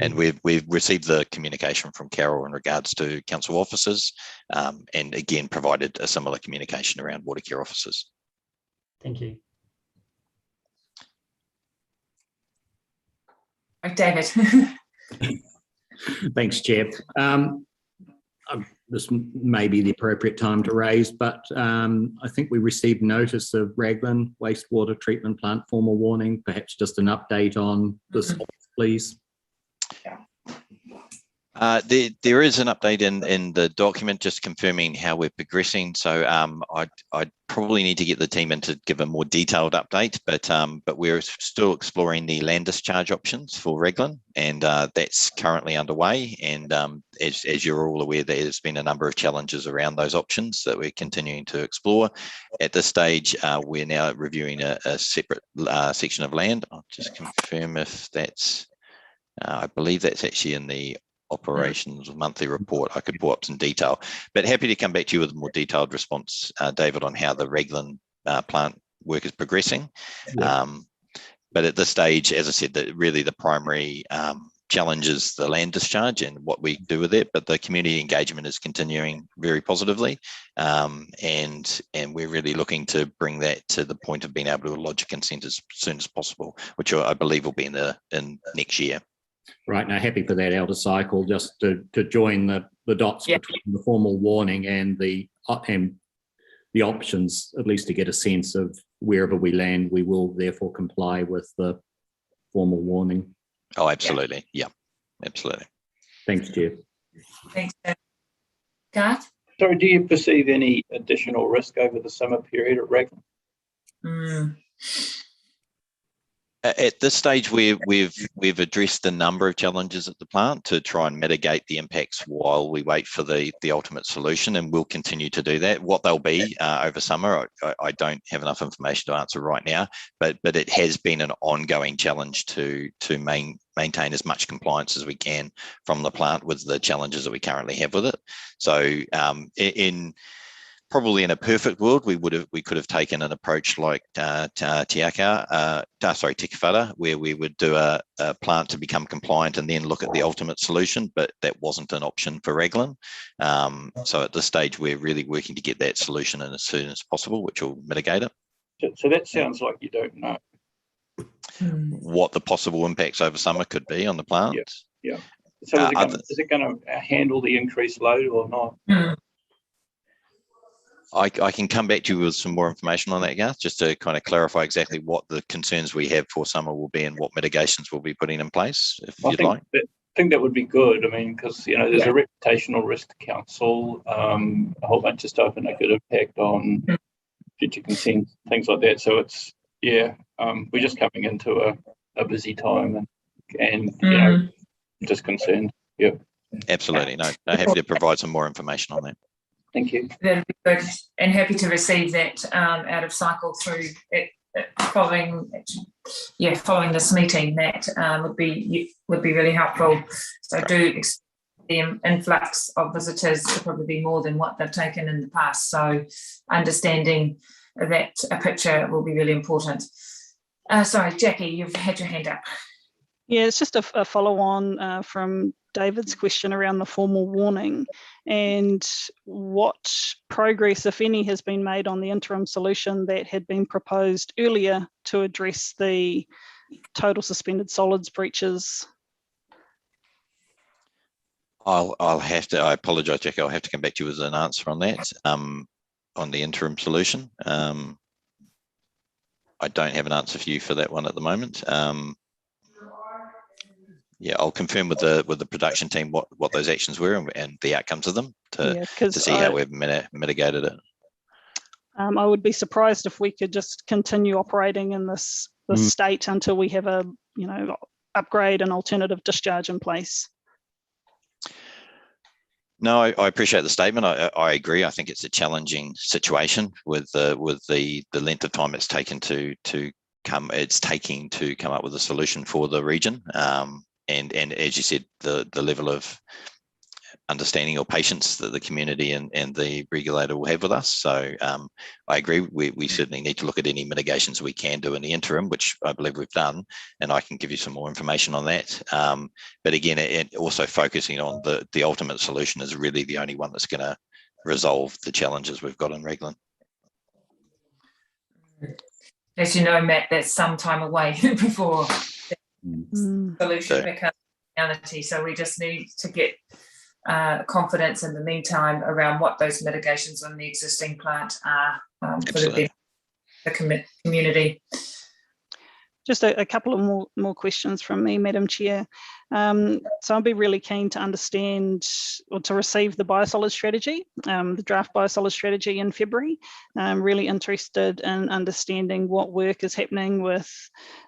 And we've received the communication from Carol in regards to council officers, and again provided a similar communication around water care officers. Thank you. David. Thanks, Chair. This may be the appropriate time to raise, but I think we received notice of Raglan Wastewater Treatment Plant formal warning. Perhaps just an update on this, please. There is an update in the document just confirming how we're progressing. So I'd probably need to get the team in to give a more detailed update, but we're still exploring the land discharge options for Raglan, and that's currently underway. And as you're all aware, there's been a number of challenges around those options that we're continuing to explore. At this stage, we're now reviewing a separate section of land. I'll just confirm if that's, I believe that's actually in the operations monthly report. I could pull up some detail, but happy to come back to you with a more detailed response, David, on how the Raglan plant work is progressing. Yeah. But at this stage, as I said, that really the primary challenge is the land discharge and what we do with it, but the community engagement is continuing very positively, and we're really looking to bring that to the point of being able to lodge a consent as soon as possible, which I believe will be in next year. Right, now happy for that outer cycle, just to join the dots between the formal warning and the options, at least to get a sense of wherever we land, we will therefore comply with the formal warning. Oh, absolutely. Yeah, absolutely. Thanks, Chair. Thanks, Garth. So do you perceive any additional risk over the summer period at Raglan? At this stage, we've addressed a number of challenges at the plant to try and mitigate the impacts while we wait for the ultimate solution, and we'll continue to do that. What they'll be over summer, I don't have enough information to answer right now, but it has been an ongoing challenge to maintain as much compliance as we can from the plant with the challenges that we currently have with it. So probably in a perfect world, we could have taken an approach like Tikawhata, where we would do a plant to become compliant and then look at the ultimate solution, but that wasn't an option for Raglan. So at this stage, we're really working to get that solution in as soon as possible, which will mitigate it. So that sounds like you don't know what the possible impacts over summer could be on the plant. Yeah. So is it going to handle the increased load or not? I can come back to you with some more information on that, Garth, just to kind of clarify exactly what the concerns we have for summer will be and what mitigations we'll be putting in place, if you'd like. I think that would be good. I mean, because, there's a reputational risk to council, a whole bunch of stuff, and a good impact on future consent, things like that. So it's, we're just coming into a busy time and just concerned. Yeah. Absolutely. No, happy to provide some more information on that. Thank you. That'd be good, and happy to receive that out of cycle through it, following this meeting. That would be really helpful. So do expect the influx of visitors to probably be more than what they've taken in the past. So understanding that a picture will be really important. Sorry, Jackie, you've had your hand up. Yeah, it's just a follow-on from David's question around the formal warning and what progress, if any, has been made on the interim solution that had been proposed earlier to address the total suspended solids breaches. I apologise, Jackie, I'll have to come back to you with an answer on that, on the interim solution. I don't have an answer for you for that one at the moment. I'll confirm with the production team what those actions were and the outcomes of them to see how we've mitigated it. I would be surprised if we could just continue operating in this state until we have a upgrade and alternative discharge in place. No, I appreciate the statement. I agree. I think it's a challenging situation with the length of time it's taken to come up with a solution for the region. And as you said, the level of understanding or patience that the community and the regulator will have with us. So I agree, we certainly need to look at any mitigations we can do in the interim, which I believe we've done, and I can give you some more information on that. But again, it also focusing on the ultimate solution is really the only one that's going to resolve the challenges we've got in Raglan. As you know, Matt, that's some time away before the solution becomes reality. So we just need to get confidence in the meantime around what those mitigations on the existing plant are for the community. Just a couple of more questions from me, Madam Chair. So I'll be really keen to understand or to receive the biosolid strategy, the draft biosolid strategy in February. I'm really interested in understanding what work is happening with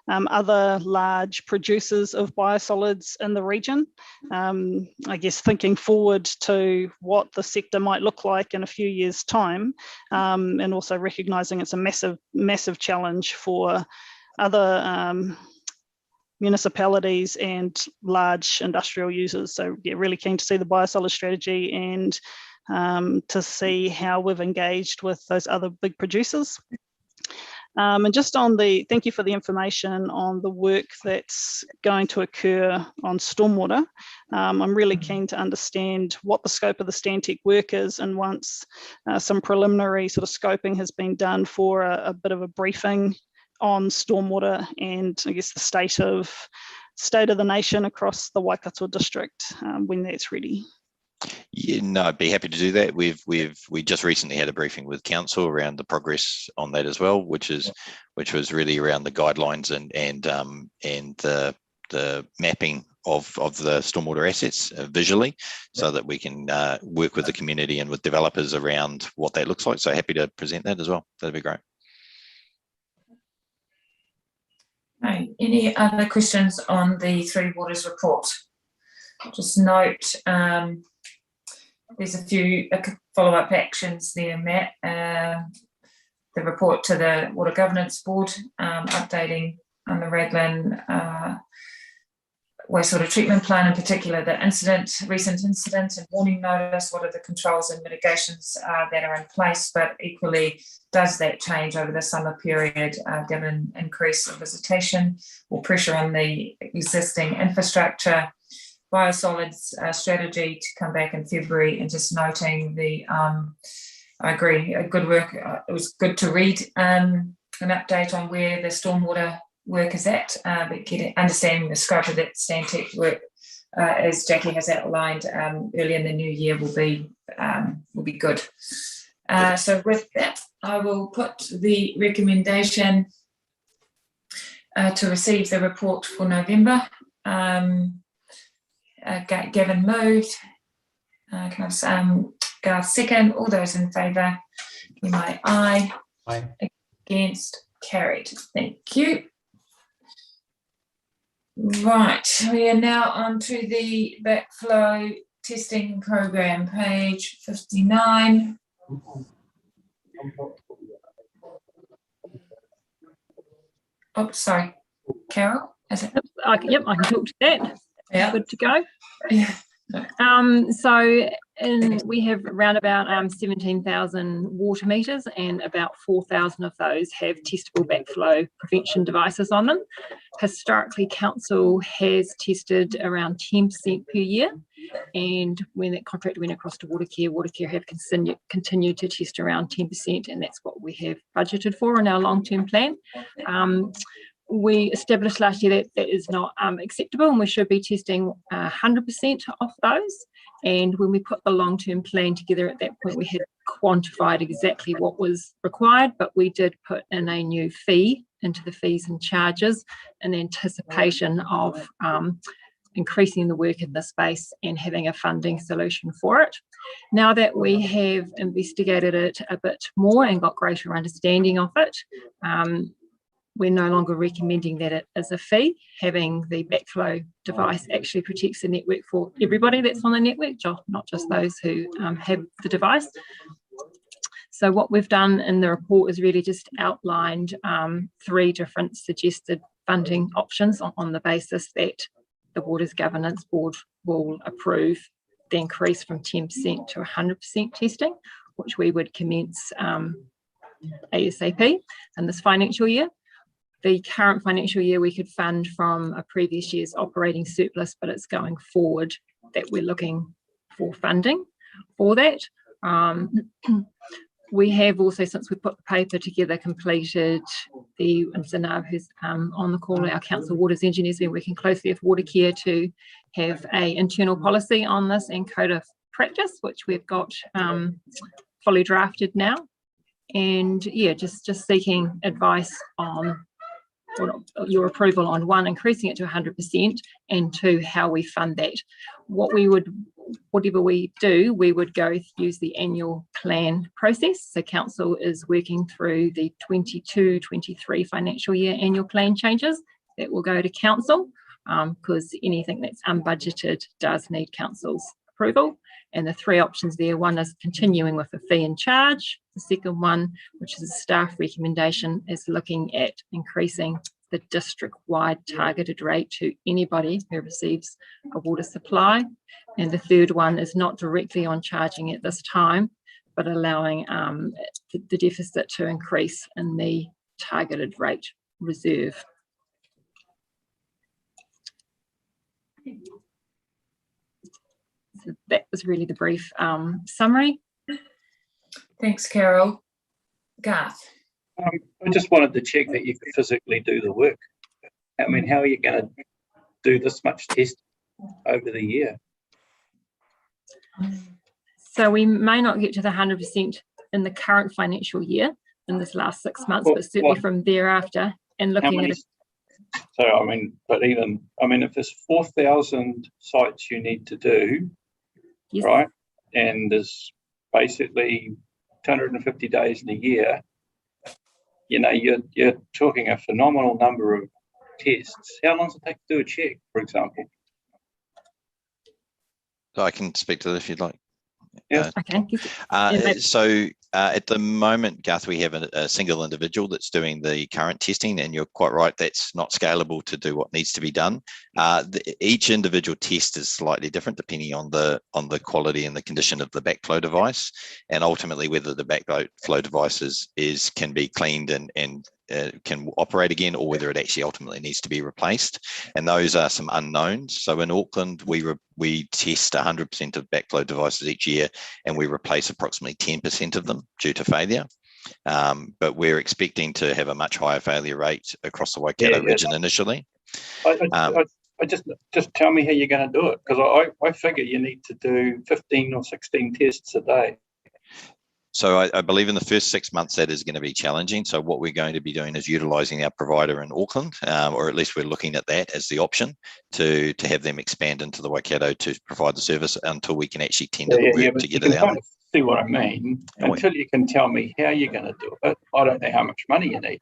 other large producers of biosolids in the region. I guess thinking forward to what the sector might look like in a few years' time, and also recognising it's a massive challenge for other municipalities and large industrial users. So yeah, really keen to see the biosolid strategy and to see how we've engaged with those other big producers. And just on thank you for the information on the work that's going to occur on stormwater. I'm really keen to understand what the scope of the Stantec work is, and once some preliminary sort of scoping has been done for a bit of a briefing on stormwater and I guess the state of the nation across the Waikato district when that's ready. Yeah, no, I'd be happy to do that. We just recently had a briefing with council around the progress on that as well, which was really around the guidelines and the mapping of the stormwater assets visually, so that we can work with the community and with developers around what that looks like. So happy to present that as well. That'd be great. Right. Any other questions on the Three Waters report? Just note there's a few follow-up actions there, Matt. The report to the Water Governance Board, updating on the Raglan wastewater treatment plan, in particular the recent incident and warning notice. What are the controls and mitigations that are in place? But equally, does that change over the summer period given increase of visitation or pressure on the existing infrastructure? Biosolids strategy to come back in February, and just noting I agree, good work. It was good to read an update on where the stormwater work is at, but understanding the scope of that Stantec work, as Jackie has outlined early in the new year, will be good. So with that, I will put the recommendation to receive the report for November. Gavin moved. Can I Garth second? All those in favour? Give my aye. Aye. Against? Carried. Thank you. Right, we are now on to the Backflow testing program, page 59. Oh, sorry, Carol, is it? Yep, I can talk to that. Yeah. Good to go. Yeah. We have around about 17,000 water meters, and about 4,000 of those have testable backflow prevention devices on them. Historically, council has tested around 10% per year, and when that contract went across to Watercare have continued to test around 10%, and that's what we have budgeted for in our long-term plan. We established last year that that is not acceptable, and we should be testing 100% of those. And when we put the long-term plan together at that point, we had quantified exactly what was required, but we did put in a new fee into the fees and charges in anticipation of increasing the work in the space and having a funding solution for it. Now that we have investigated it a bit more and got greater understanding of it, we're no longer recommending that it is a fee. Having the backflow device actually protects the network for everybody that's on the network, not just those who have the device. So what we've done in the report is really just outlined 3 different suggested funding options on the basis that the Waters Governance Board will approve the increase from 10% to 100% testing, which we would commence ASAP in this financial year. The current financial year we could fund from a previous year's operating surplus, but it's going forward that we're looking for funding for that. We have also, since we put the paper together, completed and Zanav, who's on the call, our council waters engineer, has been working closely with Watercare to have an internal policy on this and code of practice, which we've got fully drafted now. And yeah, just seeking advice on your approval on, one, increasing it to 100%, and two, how we fund that. Whatever we do, we would use the annual plan process. So council is working through the 22-23 financial year annual plan changes that will go to council, because anything that's unbudgeted does need council's approval. And the three options there, one is continuing with a fee and charge. The second one, which is a staff recommendation, is looking at increasing the district-wide targeted rate to anybody who receives a water supply. And the third one is not directly on charging at this time, but allowing the deficit to increase in the targeted rate reserve. So that was really the brief summary. Thanks, Carol. Garth. I just wanted to check that you could physically do the work. I mean, how are you going to do this much testing over the year? So we may not get to the 100% in the current financial year, in this last 6 months, but certainly from thereafter, and looking at it. So, I mean, if there's 4,000 sites you need to do, yes, right, and there's basically 250 days in a year, you know, you're talking a phenomenal number of tests. How long does it take to do a check, for example? I can speak to that if you'd like. Yeah. Okay. So at the moment, Garth, we have a single individual that's doing the current testing, and you're quite right, that's not scalable to do what needs to be done. Each individual test is slightly different depending on the quality and the condition of the backflow device, and ultimately whether the backflow device can be cleaned and can operate again, or whether it actually ultimately needs to be replaced. And those are some unknowns. So in Auckland, we test 100% of backflow devices each year, and we replace approximately 10% of them due to failure. But we're expecting to have a much higher failure rate across the Waikato region initially. Just tell me how you're going to do it, because I figure you need to do 15 or 16 tests a day. So I believe in the first 6 months that is going to be challenging. So what we're going to be doing is utilising our provider in Auckland, or at least we're looking at that as the option to have them expand into the Waikato to provide the service until we can actually tender the work to get it out. See what I mean? Until you can tell me how you're going to do it, I don't know how much money you need.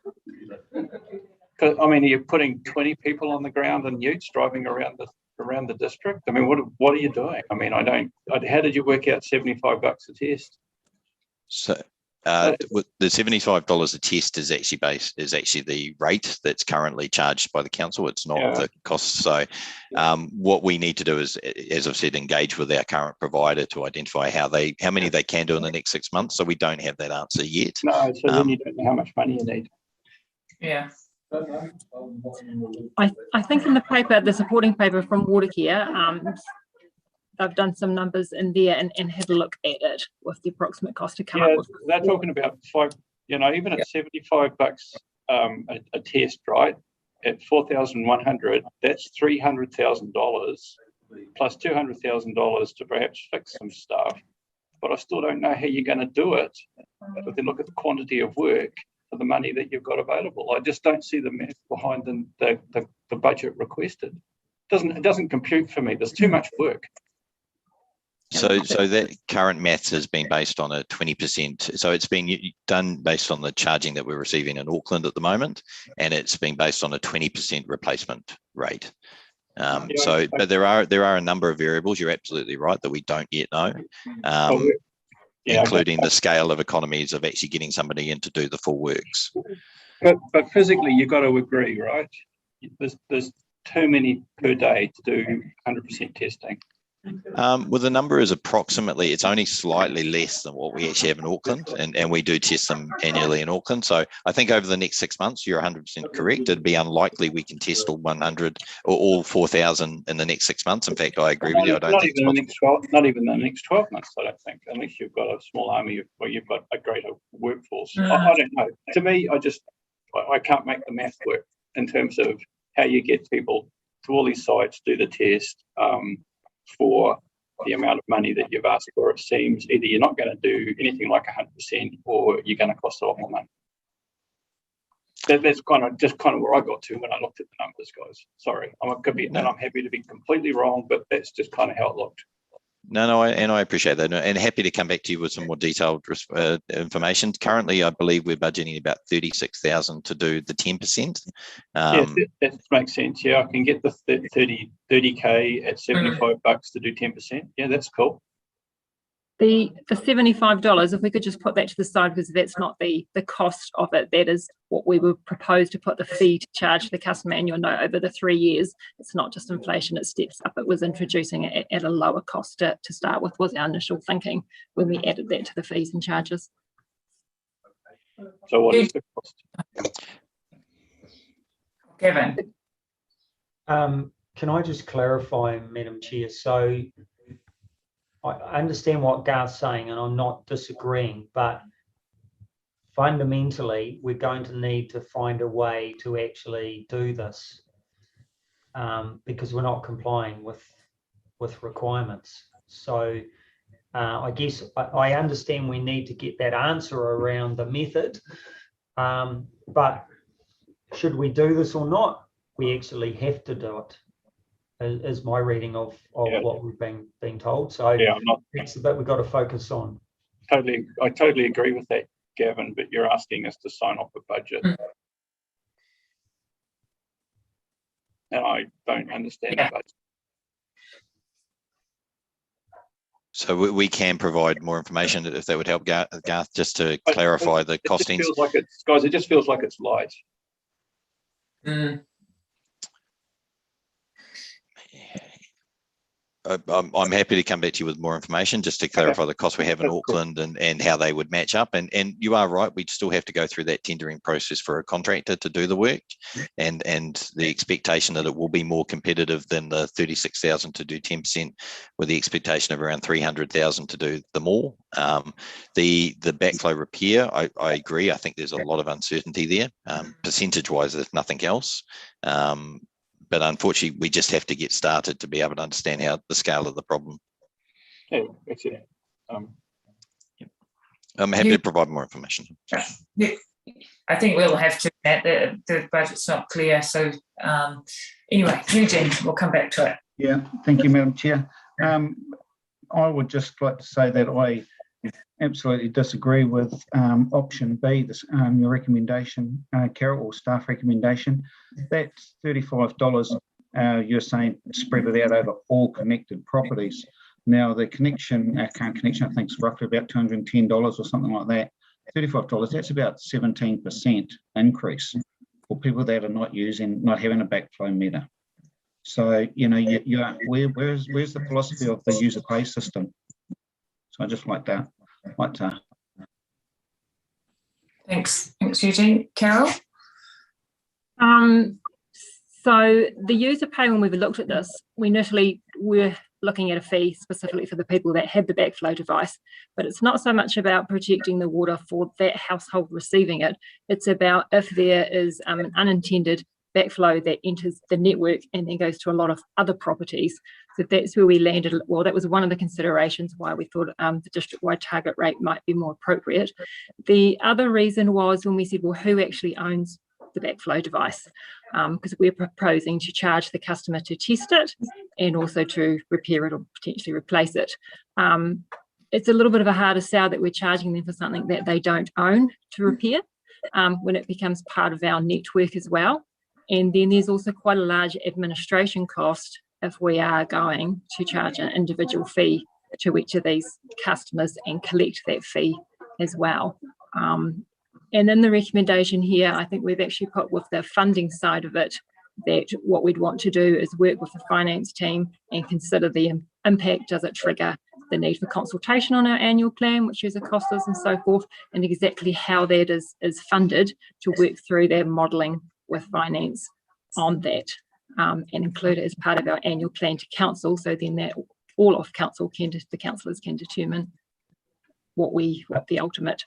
Because I mean, you're putting 20 people on the ground and utes driving around the district. I mean, what are you doing? I mean, how did you work out $75 a test? So the $75 a test is actually the rate that's currently charged by the council. It's not the cost. So what we need to do is, as I've said, engage with our current provider to identify how many they can do in the next 6 months. So we don't have that answer yet. No, so then you don't know how much money you need. Yeah. I think in the paper, the supporting paper from Watercare, I've done some numbers in there and had a look at it with the approximate cost to come up with. They're talking about even at $75 a test, right? At 4,100, that's $300,000 plus $200,000 to perhaps fix some stuff. But I still don't know how you're going to do it. But then look at the quantity of work for the money that you've got available. I just don't see the math behind the budget requested. It doesn't compute for me. There's too much work. So that current maths has been based on a 20%. So it's been done based on the charging that we're receiving in Auckland at the moment, and it's been based on a 20% replacement rate. But there are a number of variables. You're absolutely right that we don't yet know, including the scale of economies of actually getting somebody in to do the full works. But physically, you've got to agree, right? There's too many per day to do 100% testing. Well, the number is approximately, it's only slightly less than what we actually have in Auckland, and we do test them annually in Auckland. So I think over the next 6 months, you're 100% correct. It'd be unlikely we can test all 100 or all 4,000 in the next 6 months. In fact, I agree with you. I don't think even the next 12, not even the next 12 months, I don't think, unless you've got a small army or you've got a greater workforce. I don't know. To me, I can't make the math work in terms of how you get people to all these sites, do the test for the amount of money that you've asked for. It seems either you're not going to do anything like 100% or you're going to cost a lot more money. That's kind of where I got to when I looked at the numbers, guys. Sorry, and I'm happy to be completely wrong, but that's just kind of how it looked. No, I appreciate that, and happy to come back to you with some more detailed information. Currently, I believe we're budgeting about 36,000 to do the 10%. Yeah, that makes sense. Yeah, I can get the 30K at $75 to do 10%. Yeah, that's cool. The $75, if we could just put that to the side, because that's not the cost of it. That is what we would propose to put the fee to charge the customer. And you'll know over the 3 years, it's not just inflation, it steps up. It was introducing it at a lower cost to start with, was our initial thinking when we added that to the fees and charges. So what is the cost? Kevin. Can I just clarify, Madam Chair? So I understand what Garth's saying, and I'm not disagreeing, but fundamentally, we're going to need to find a way to actually do this because we're not complying with requirements. So I guess I understand we need to get that answer around the method, but should we do this or not? We actually have to do it. Is my reading of what we've been told. So yeah, it's the bit we've got to focus on. I totally agree with that, Gavin, but you're asking us to sign off a budget. And I don't understand the budget. So we can provide more information if that would help, Garth, just to clarify the costings. It just feels like it's light. I'm happy to come back to you with more information just to clarify the costs we have in Auckland and how they would match up. And you are right, we still have to go through that tendering process for a contractor to do the work, and the expectation that it will be more competitive than the 36,000 to do 10%, with the expectation of around 300,000 to do them all. The backflow repair, I agree. I think there's a lot of uncertainty there, percentage-wise, if nothing else. But unfortunately, we just have to get started to be able to understand how the scale of the problem. Yeah, that's it. I'm happy to provide more information. Yeah, I think we'll have to. The budget's not clear. So anyway, Eugene, we'll come back to it. Yeah, thank you, Madam Chair. I would just like to say that I absolutely disagree with option B, your recommendation, Carol, or staff recommendation. That $35, you're saying spread it out over all connected properties. Now the current connection, I think is roughly about $210 or something like that. $35, that's about 17% increase for people that are not having a backflow meter. So, where's the philosophy of the user pay system? So I just like that. Thanks, Eugene. Carol? So the user pay, when we've looked at this, we initially were looking at a fee specifically for the people that had the backflow device, but it's not so much about protecting the water for that household receiving it. It's about if there is an unintended backflow that enters the network and then goes to a lot of other properties. So that's where we landed. Well, that was one of the considerations why we thought the district-wide target rate might be more appropriate. The other reason was when we said, well, who actually owns the backflow device? Because we're proposing to charge the customer to test it and also to repair it or potentially replace it. It's a little bit of a harder sell that we're charging them for something that they don't own to repair when it becomes part of our network as well. And then there's also quite a large administration cost if we are going to charge an individual fee to each of these customers and collect that fee as well. And in the recommendation here, I think we've actually put with the funding side of it that what we'd want to do is work with the finance team and consider the impact? Does it trigger the need for consultation on our annual plan, which user costs and so forth, and exactly how that is funded to work through their modelling with finance on that, and include it as part of our annual plan to council, so then that all of the councillors can determine what the ultimate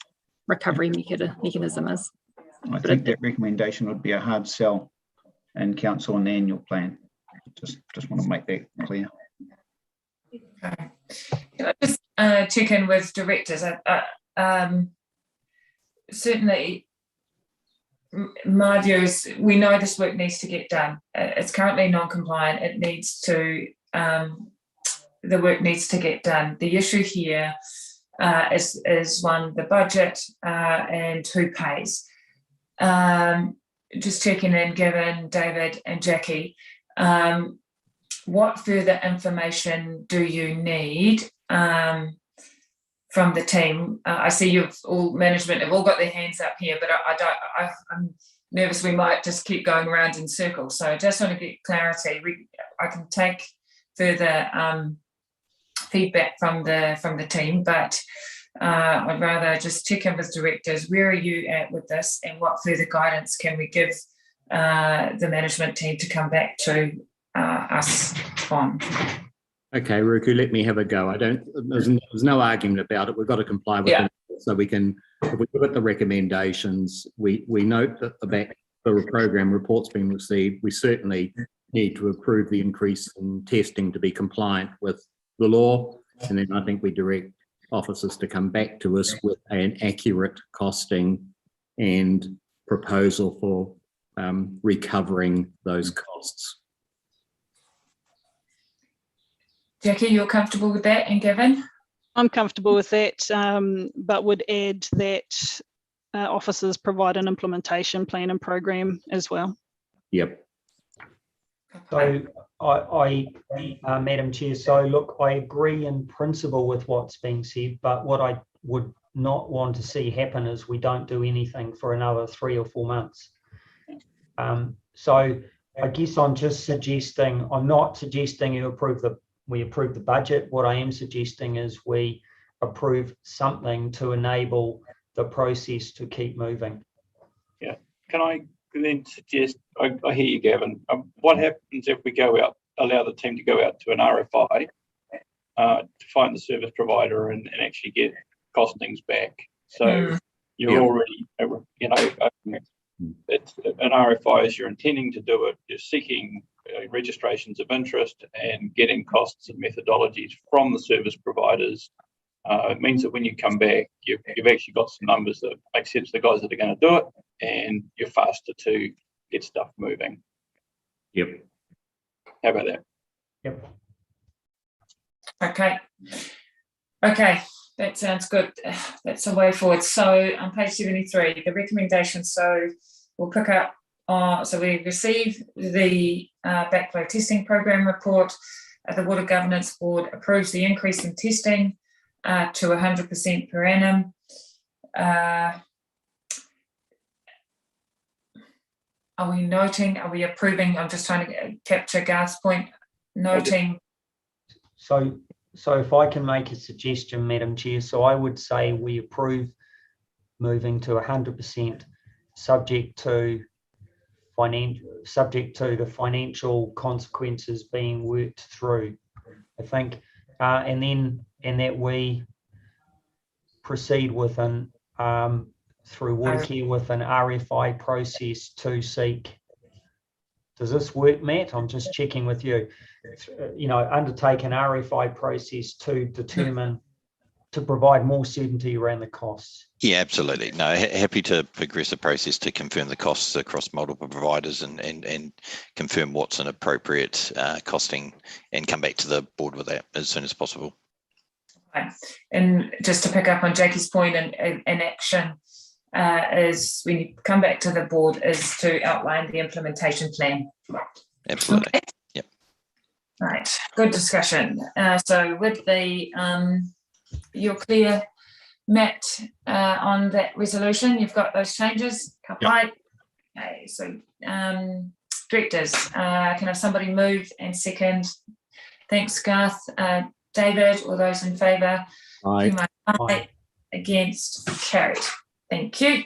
recovery mechanism is. I think that recommendation would be a hard sell in council on the annual plan. Just want to make that clear. Okay. Can I just check in with directors? Certainly, my view is we know this work needs to get done. It's currently non-compliant. It needs to, the work needs to get done. The issue here is one, the budget and who pays. Just checking in, given David and Jackie, what further information do you need from the team? I see management have all got their hands up here, but I'm nervous we might just keep going around in circles. So I just want to get clarity. I can take further feedback from the team, but I'd rather just check in with directors. Where are you at with this, and what further guidance can we give the management team to come back to us on? Okay, Ruku, let me have a go. There's no argument about it. We've got to comply with it. So we can, if we look at the recommendations, we note that the program report's been received. We certainly need to approve the increase in testing to be compliant with the law. And then I think we direct officers to come back to us with an accurate costing and proposal for recovering those costs. Jackie, you're comfortable with that, and Gavin? I'm comfortable with that, but would add that officers provide an implementation plan and program as well. Yep. So I Madam Chair, so look, I agree in principle with what's being said, but what I would not want to see happen is we don't do anything for another 3 or 4 months. So I guess I'm just suggesting, I'm not suggesting we approve the budget. What I am suggesting is we approve something to enable the process to keep moving. Yeah, can I then suggest, I hear you, Gavin, what happens if we go out, allow the team to go out to an RFI to find the service provider and actually get costings back? So you're already, it's an RFI as you're intending to do it, you're seeking registrations of interest and getting costs and methodologies from the service providers. It means that when you come back, you've actually got some numbers that make sense to the guys that are going to do it, and you're faster to get stuff moving. Yep. How about that? Yep. Okay, that sounds good. That's a way forward. So on page 73, the recommendations. So we'll pick up. So we receive the Backflow testing program report. The Water Governance Board approves the increase in testing to 100% per annum. Are we approving? I'm just trying to capture Garth's point, noting. So if I can make a suggestion, Madam Chair, so I would say we approve moving to 100% subject to the financial consequences being worked through, I think, and that we proceed with through Watercare with an RFI process to seek. Does this work, Matt? I'm just checking with you. Undertake an RFI process to determine, to provide more certainty around the costs. Yeah, absolutely. No, happy to progress the process to confirm the costs across multiple providers and confirm what's an appropriate costing, and come back to the board with that as soon as possible. Okay. And just to pick up on Jackie's point, in action is when you come back to the board is to outline the implementation plan. Absolutely. Okay. Yep. Right. Good discussion. So with the you're clear, Matt, on that resolution. You've got those changes. Yep. Okay. So directors, can have somebody move and second Thanks, Garth. David, all those in favour? Aye. Aye. Against? Carried. Thank you.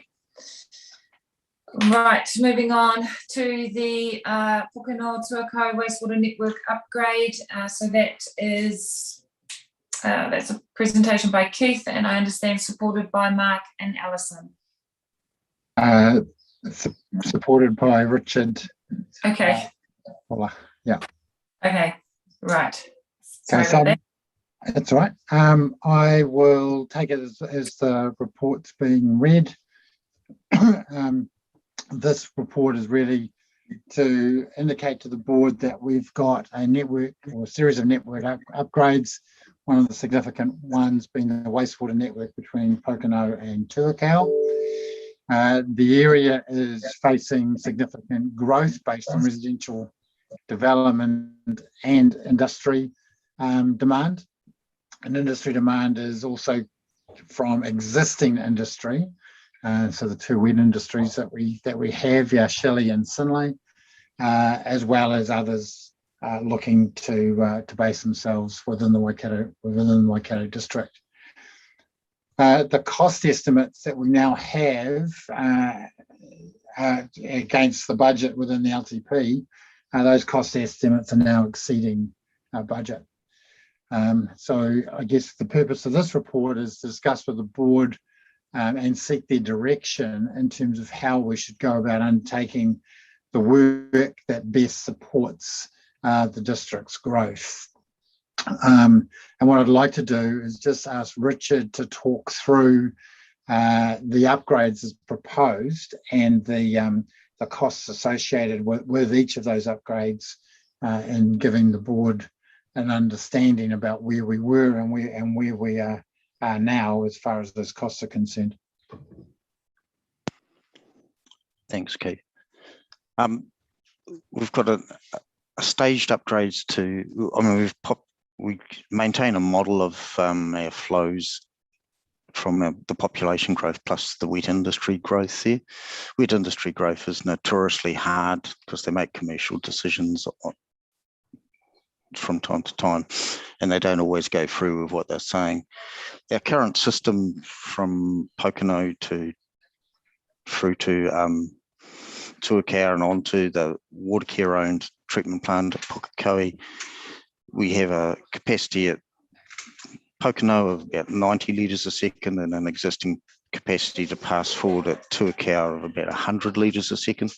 Right, moving on to the Pokeno Tuakau Wastewater Network upgrade. So that is that's a presentation by Keith, and I understand supported by Mark and Alison. Supported by Richard. Okay. Yeah. Okay. Right. Okay, Sorry so about that. that's all right. I will take it as the report's being read. This report is really to indicate to the board that we've got a network or a series of network upgrades. One of the significant ones being the wastewater network between Pokeno and Tuakau. The area is facing significant growth based on residential development and industry demand. And industry demand is also from existing industry. So the two wet industries that we have, Shelley and Sinlay, as well as others looking to base themselves within the Waikato district. The cost estimates that we now have against the budget within the LTP, those cost estimates are now exceeding our budget. So I guess the purpose of this report is to discuss with the board and seek their direction in terms of how we should go about undertaking the work that best supports the district's growth. And what I'd like to do is just ask Richard to talk through the upgrades as proposed and the costs associated with each of those upgrades, and giving the board an understanding about where we were and where we are now as far as those costs are concerned. Thanks, Keith. We've got a staged upgrades to, I mean, we maintain a model of our flows from the population growth plus the wet industry growth there. Wet industry growth is notoriously hard because they make commercial decisions from time to time, and they don't always go through with what they're saying. Our current system from Pokeno through to Tuakau and onto the water care owned treatment plant at Pukekohe, we have a capacity at Pokeno of about 90 litres a second and an existing capacity to pass forward at Tuakau of about 100 litres a second.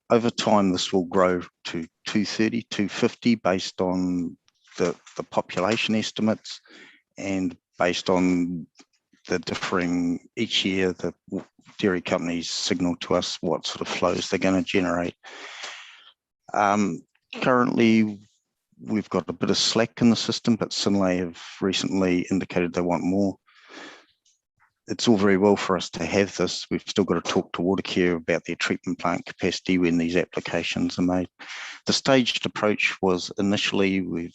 Over time, this will grow to 230, 250 based on the population estimates and based on the differing each year, the dairy companies signal to us what sort of flows they're going to generate. Currently, we've got a bit of slack in the system, but Sinlay have recently indicated they want more. It's all very well for us to have this. We've still got to talk to Watercare about their treatment plant capacity when these applications are made. The staged approach was initially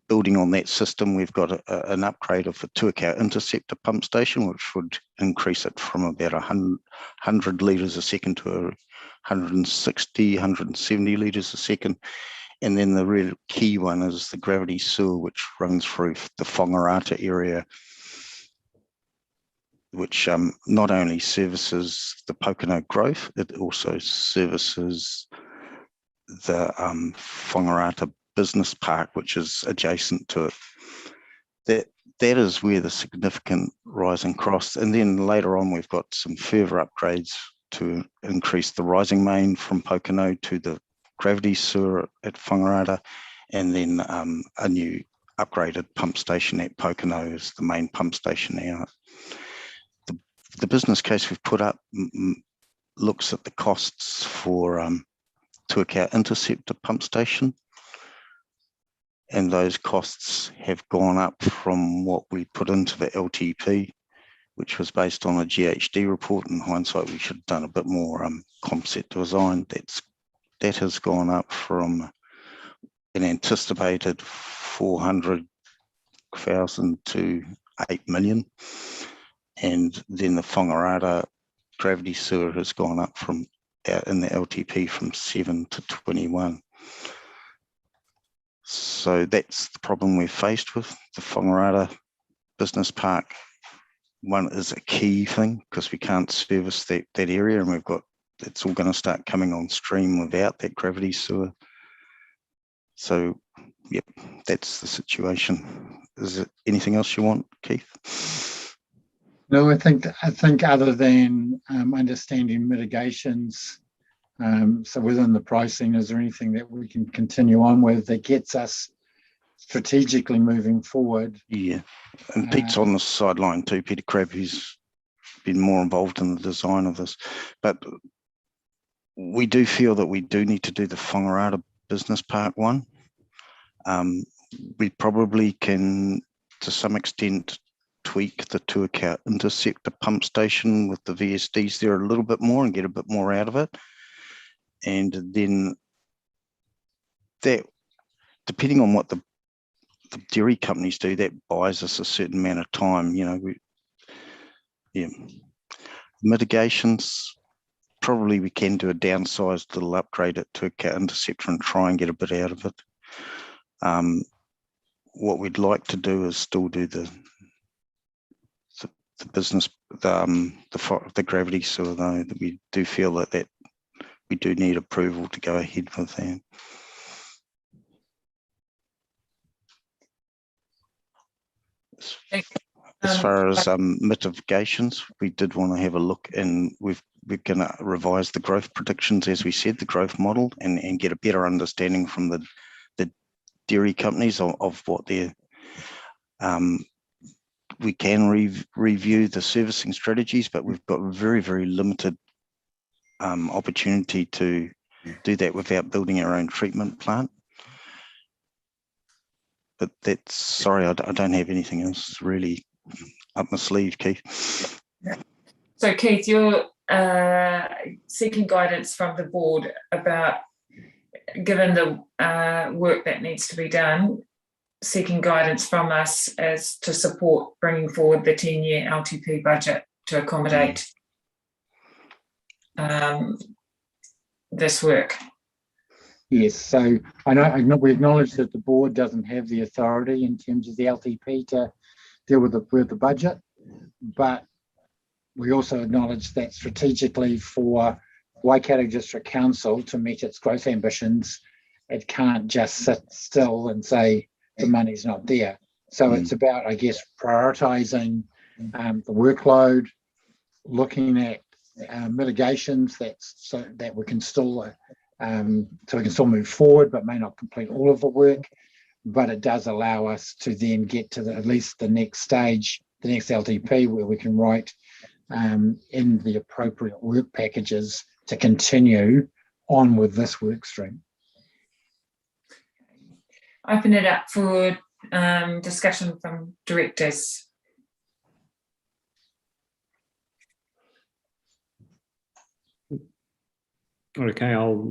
building on that system. We've got an upgrade of the Tuakau interceptor pump station, which would increase it from about 100 litres a second to 160, 170 litres a second. And then the real key one is the gravity sewer, which runs through the Whangarata area, which not only services the Pokeno growth, it also services the Whangarata Business Park, which is adjacent to it. That is where the significant rising cross. And then later on, we've got some further upgrades to increase the rising main from Pokeno to the gravity sewer at Whangarata, and then a new upgraded pump station at Pokeno is the main pump station now. The business case we've put up looks at the costs for Tuakau interceptor pump station, and those costs have gone up from what we put into the LTP, which was based on a GHD report. In hindsight, we should have done a bit more concept design. That has gone up from an anticipated 400,000 to 8 million. And then the Whangarata gravity sewer has gone up from in the LTP from 7 to 21. So that's the problem we're faced with. The Whangarata Business Park one is a key thing because we can't service that area, and it's all going to start coming on stream without that gravity sewer. So, yep, that's the situation. Is it anything else you want, Keith? No, I think other than understanding mitigations, so within the pricing, is there anything that we can continue on with that gets us strategically moving forward? Yeah, and Pete's on the sideline too, Peter Crabb, who's been more involved in the design of this. But we do feel that we do need to do the Whangarata Business Park one. We probably can, to some extent, tweak the Tuakau Interceptor pump station with the VSDs there a little bit more and get a bit more out of it. And then that, depending on what the dairy companies do, that buys us a certain amount of time. You know, mitigations, probably we can do a downsized little upgrade at Tuakau Interceptor and try and get a bit out of it. What we'd like to do is still do the business, the gravity sewer, though, that we do feel that we do need approval to go ahead with that. As far as mitigations, we did want to have a look, and we're going to revise the growth predictions, as we said, the growth model, and get a better understanding from the dairy companies of what their we can review the servicing strategies, but we've got very, very limited opportunity to do that without building our own treatment plant. But that's, sorry, I don't have anything else really up my sleeve, Keith. So Keith, you're seeking guidance from the board about, given the work that needs to be done, seeking guidance from us as to support bringing forward the 10-year LTP budget to accommodate this work. Yes, so I know we acknowledge that the board doesn't have the authority in terms of the LTP to deal with the budget, but we also acknowledge that strategically for Waikato District Council to meet its growth ambitions, it can't just sit still and say the money's not there. So it's about, I guess, prioritising the workload, looking at mitigations so that we can still move forward, but may not complete all of the work. But it does allow us to then get to at least the next stage, the next LTP, where we can write in the appropriate work packages to continue on with this work stream. Open it up for discussion from directors. Okay, I'll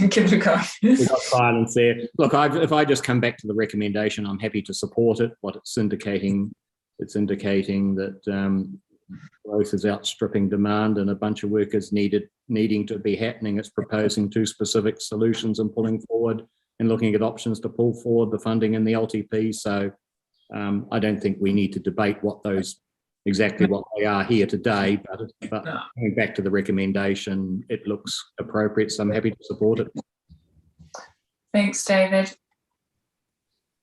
give it a go. We've got silence there. Look, if I just come back to the recommendation, I'm happy to support it. What it's indicating that growth is outstripping demand and a bunch of workers needing to be happening. It's proposing 2 specific solutions and pulling forward and looking at options to pull forward the funding in the LTP. So I don't think we need to debate exactly what they are here today, but coming back to the recommendation, it looks appropriate, so I'm happy to support it. Thanks, David.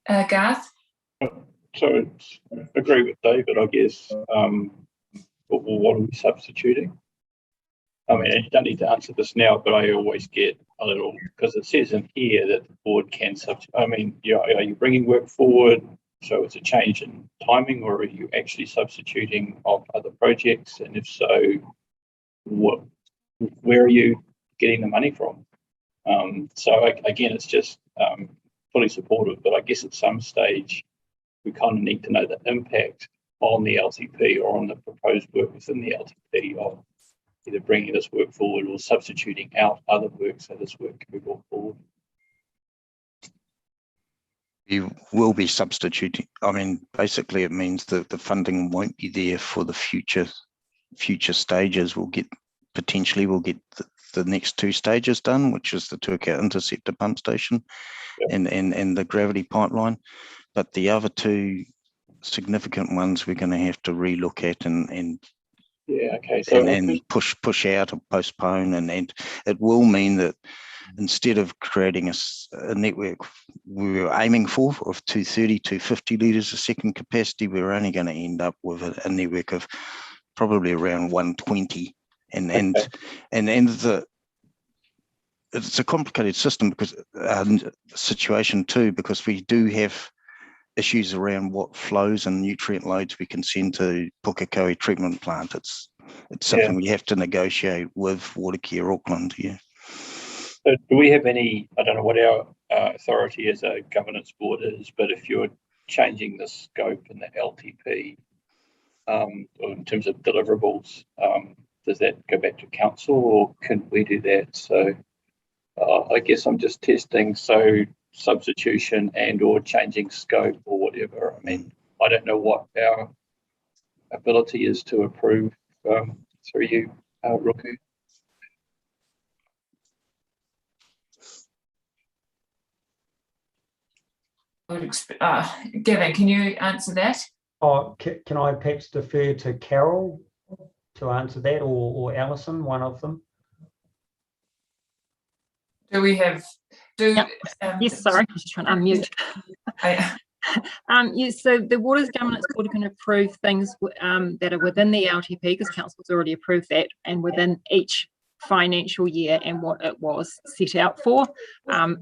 Garth? So I agree with David, I guess. What are we substituting? I mean, you don't need to answer this now, but I always get a little, because it says in here that the board can substitute. I mean, are you bringing work forward? So it's a change in timing, or are you actually substituting of other projects? And if so, where are you getting the money from? So again, it's just fully supportive, but I guess at some stage, we kind of need to know the impact on the LTP or on the proposed work within the LTP of either bringing this work forward or substituting out other work so this work can be brought forward. You will be substituting. I mean, basically, it means that the funding won't be there for the future stages. We'll get the next 2 stages done, which is the Tuakau interceptor pump station and the gravity pipeline. But the other 2 significant ones we're going to have to relook at and push out or postpone, and it will mean that instead of creating a network we were aiming for of 230, 250 litres a second capacity, we're only going to end up with a network of probably around 120. It's a complicated system because situation too, because we do have issues around what flows and nutrient loads we can send to Pukekohe treatment plant. It's something we have to negotiate with Watercare Auckland. So do we have any, I don't know what our authority as a governance board is, but if you're changing the scope in the LTP or in terms of deliverables, does that go back to council or can we do that? So I guess I'm just testing, so substitution and or changing scope or whatever. I mean, I don't know what our ability is to approve through you, Roku. Gavin, can you answer that? Can I perhaps defer to Carol to answer that, or Alison, one of them? Do we have? Yes, sorry, I was just trying to unmute. Yes, so the Waters Governance Board can approve things that are within the LTP, because Council's already approved that, and within each financial year and what it was set out for.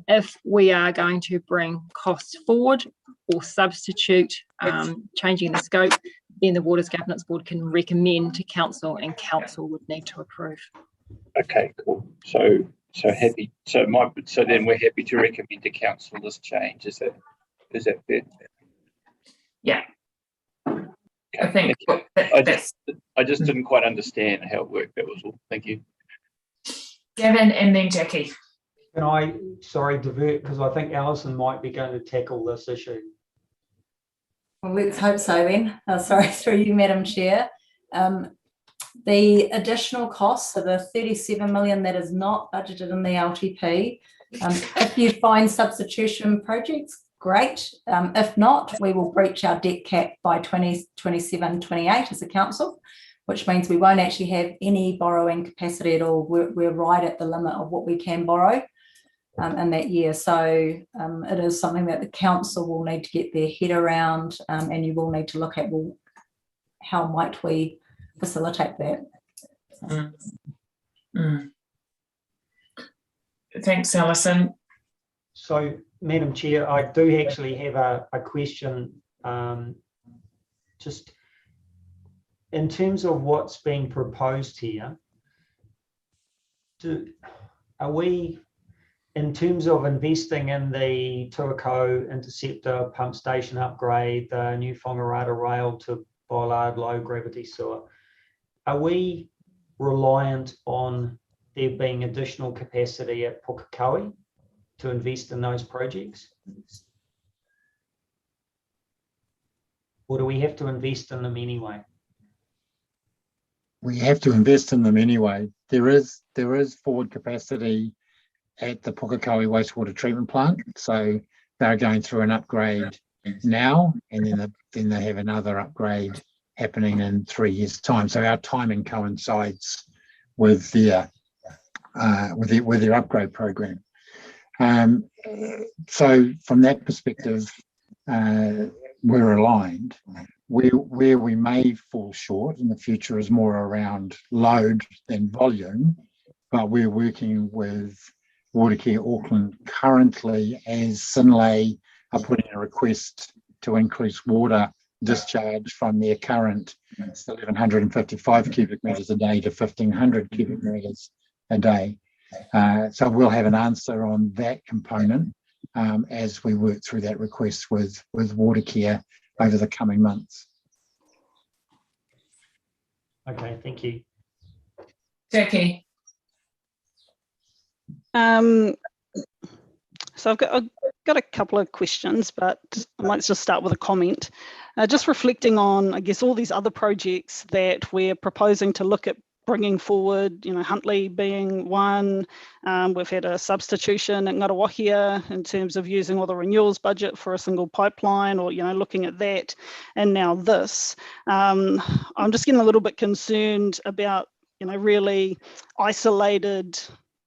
If we are going to bring costs forward or substitute, changing the scope, then the Waters Governance Board can recommend to Council, and Council would need to approve. Okay, cool. So happy. So then we're happy to recommend to Council this change. Is that fair? Yeah. Okay. I think I just didn't quite understand how it worked. That was all. Thank you. Gavin and then Jackie. Can I, divert, because I think Alison might be going to tackle this issue. Well, let's hope so then. Sorry, through you, Madam Chair. The additional costs of the 37 million that is not budgeted in the LTP, if you find substitution projects, great. If not, we will breach our debt cap by 2027-28 as a council, which means we won't actually have any borrowing capacity at all. We're right at the limit of what we can borrow in that year. So it is something that the council will need to get their head around, and you will need to look at, well, how might we facilitate that? Thanks, Alison. So, Madam Chair, I do actually have a question. Just in terms of what's being proposed here, are we, in terms of investing in the Tuakau interceptor pump station upgrade, the new Whangarata rail to Bollard low gravity sewer, are we reliant on there being additional capacity at Pukekohe to invest in those projects? Or do we have to invest in them anyway? We have to invest in them anyway. There is forward capacity at the Pukekohe wastewater treatment plant, so they're going through an upgrade now, and then they have another upgrade happening in 3 years' time. So our timing coincides with their upgrade program. So from that perspective, we're aligned. Where we may fall short in the future is more around load than volume, but we're working with Watercare Auckland currently, as Synlait are putting a request to increase water discharge from their current 1,155 cubic metres a day to 1,500 cubic metres a day. So we'll have an answer on that component as we work through that request with Watercare over the coming months. Okay, thank you. Jackie. So I've got a couple of questions, but I might just start with a comment. Just reflecting on, I guess, all these other projects that we're proposing to look at bringing forward, Huntly being one. We've had a substitution at Ngarawahia in terms of using all the renewals budget for a single pipeline, or, looking at that. And now this. I'm just getting a little bit concerned about, really isolated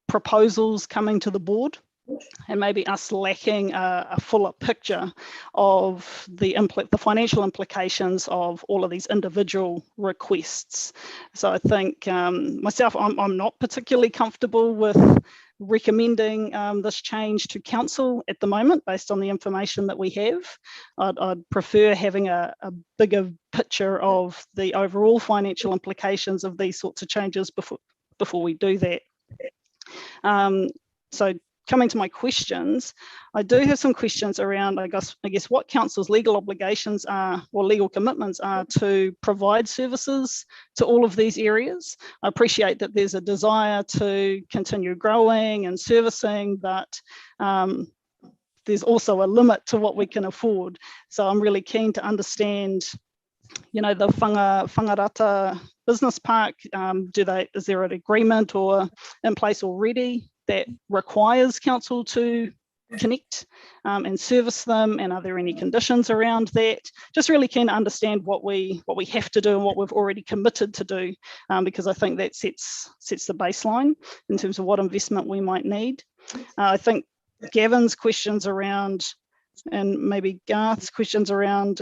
proposals coming to the board, and maybe us lacking a fuller picture of the financial implications of all of these individual requests. So I think myself, I'm not particularly comfortable with recommending this change to council at the moment based on the information that we have. I'd prefer having a bigger picture of the overall financial implications of these sorts of changes before we do that. So coming to my questions, I do have some questions around, I guess what council's legal obligations are, or legal commitments are, to provide services to all of these areas. I appreciate that there's a desire to continue growing and servicing, but there's also a limit to what we can afford. So I'm really keen to understand, the Whangarata Business Park, is there an agreement or in place already that requires council to connect and service them, and are there any conditions around that? Just really keen to understand what we have to do and what we've already committed to do, because I think that sets the baseline in terms of what investment we might need. I think Gavin's questions around, and maybe Garth's questions around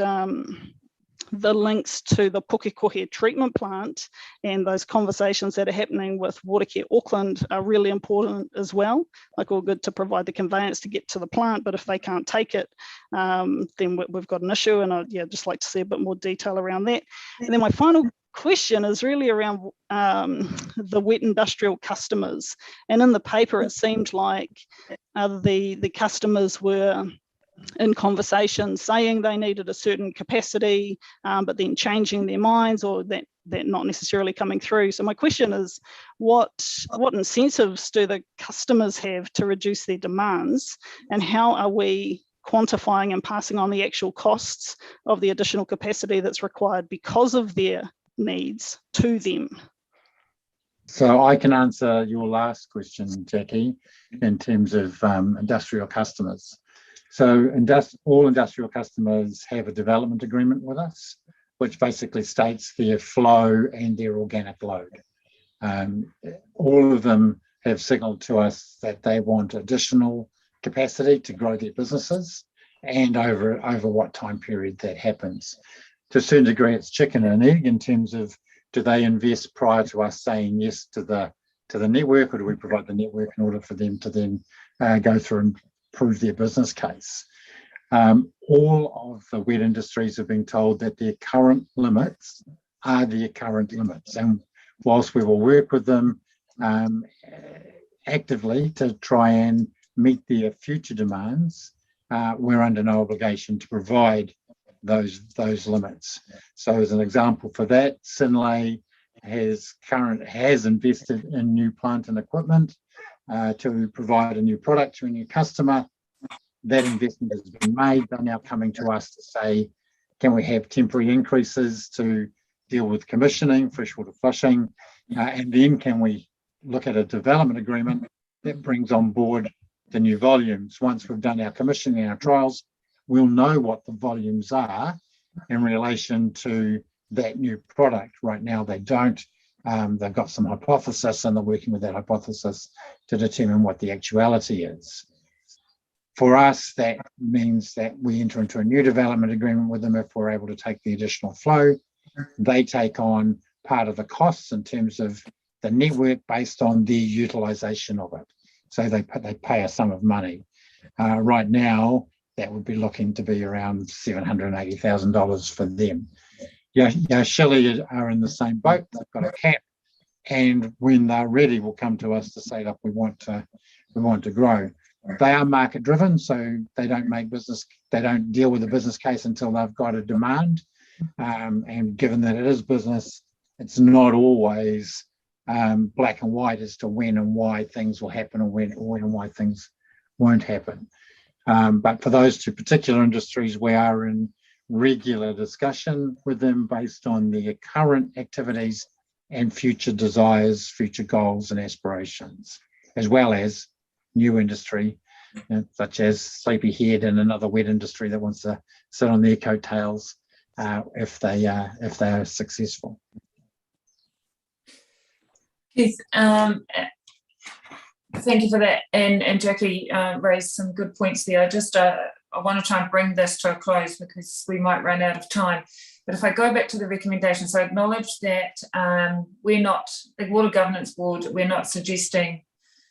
the links to the Pukekohe treatment plant and those conversations that are happening with Watercare Auckland are really important as well. Like, all good to provide the conveyance to get to the plant, but if they can't take it, then we've got an issue, and I'd just like to see a bit more detail around that. And then my final question is really around the wet industrial customers. And in the paper, it seemed like the customers were in conversations saying they needed a certain capacity, but then changing their minds, or that not necessarily coming through. So my question is, what incentives do the customers have to reduce their demands, and how are we quantifying and passing on the actual costs of the additional capacity that's required because of their needs to them? So I can answer your last question, Jackie, in terms of industrial customers. So all industrial customers have a development agreement with us, which basically states their flow and their organic load. All of them have signalled to us that they want additional capacity to grow their businesses, and over what time period that happens. To a certain degree, it's chicken and egg in terms of, do they invest prior to us saying yes to the network, or do we provide the network in order for them to then go through and prove their business case? All of the wet industries have been told that their current limits are their current limits, and whilst we will work with them actively to try and meet their future demands, we're under no obligation to provide those limits. So as an example for that, Synlait has invested in new plant and equipment to provide a new product to a new customer. That investment has been made. They're now coming to us to say, can we have temporary increases to deal with commissioning, freshwater flushing, and then can we look at a development agreement that brings on board the new volumes. Once we've done our commissioning and our trials, we'll know what the volumes are in relation to that new product. Right now they don't. They've got some hypothesis, and they're working with that hypothesis to determine what the actuality is. For us, that means that we enter into a new development agreement with them if we're able to take the additional flow. They take on part of the costs in terms of the network based on their utilisation of it. So they pay a sum of money. Right now, that would be looking to be around $780,000 for them. Shelley are in the same boat. They've got a cap, and when they're ready, will come to us to say, look, we want to grow. They are market driven, so they don't deal with the business case until they've got a demand. And given that it is business, it's not always black and white as to when and why things will happen, or when and why things won't happen. But for those two particular industries, we are in regular discussion with them based on their current activities and future desires, future goals and aspirations, as well as new industry, such as Sleepyhead and another wet industry that wants to sit on their coattails if they are successful. Keith, thank you for that, and Jackie raised some good points there. I want to try and bring this to a close because we might run out of time. But if I go back to the recommendations, I acknowledge that we're not, the Water Governance Board, we're not suggesting,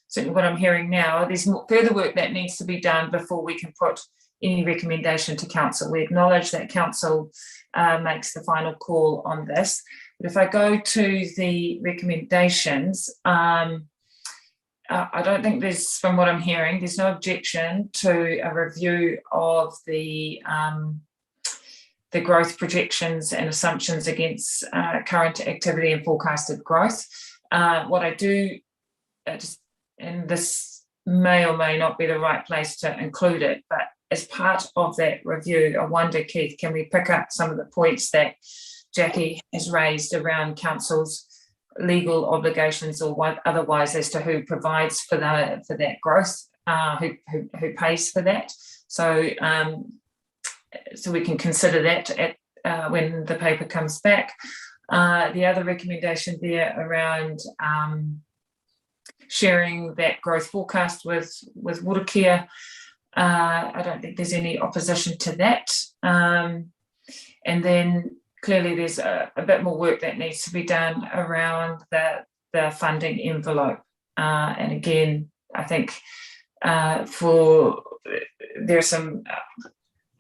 certainly what I'm hearing now, there's more further work that needs to be done before we can put any recommendation to council. We acknowledge that council makes the final call on this. But if I go to the recommendations, I don't think there's, from what I'm hearing, there's no objection to a review of the growth projections and assumptions against current activity and forecasted growth. What I do, and this may or may not be the right place to include it, but as part of that review, I wonder, Keith, can we pick up some of the points that Jackie has raised around council's legal obligations or what otherwise as to who provides for that growth, who pays for that. So we can consider that at when the paper comes back. The other recommendation there around sharing that growth forecast with Watercare, I don't think there's any opposition to that. And then clearly there's a bit more work that needs to be done around the funding envelope. And again, I think there are some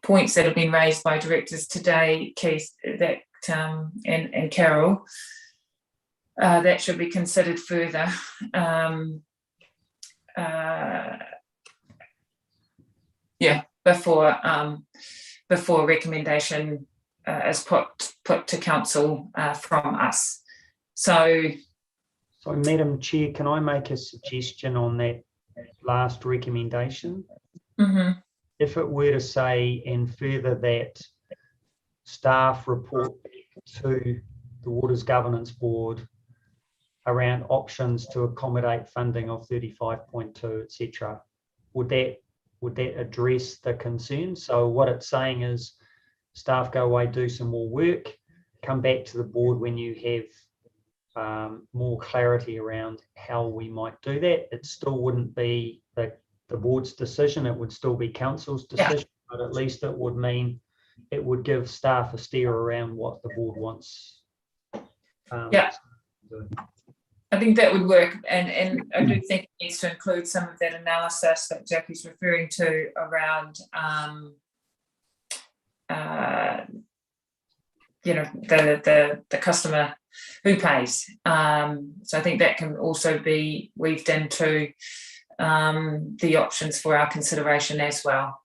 points that have been raised by directors today, Keith, that and Carol, that should be considered further. Before recommendation is put to council from us. So Madam Chair, can I make a suggestion on that last recommendation? Mm-hmm. If it were to say, and further that staff report to the Waters Governance Board around options to accommodate funding of 35.2, etc., would that address the concern? So what it's saying is staff go away, do some more work, come back to the board when you have more clarity around how we might do that. It still wouldn't be the board's decision, it would still be council's decision, but at least it would mean it would give staff a steer around what the board wants. I think that would work, and I do think it needs to include some of that analysis that Jackie's referring to around the customer who pays. So I think that can also be weaved into the options for our consideration as well.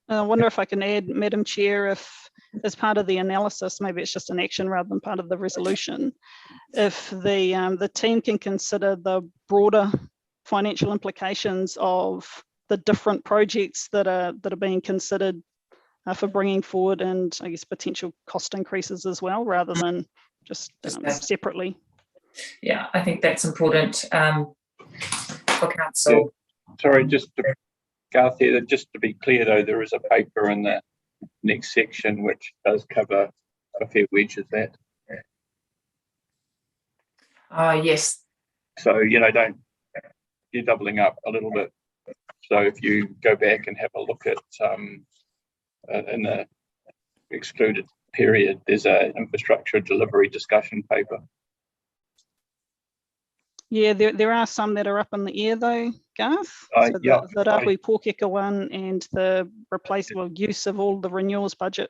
I wonder if I can add, Madam Chair, if as part of the analysis, maybe it's just an action rather than part of the resolution, if the team can consider the broader financial implications of the different projects that are being considered for bringing forward, and I guess potential cost increases as well, rather than just separately. Yeah, I think that's important for council. Yeah. Sorry, just to Garth here, just to be clear though, there is a paper in the next section which does cover a fair wedge of that. Yes. So, you're doubling up a little bit. So if you go back and have a look at in the excluded period, there's an infrastructure delivery discussion paper. Yeah, there are some that are up in the air though, Garth. So the Rahui Pōkeka one and the replaceable use of all the renewals budget.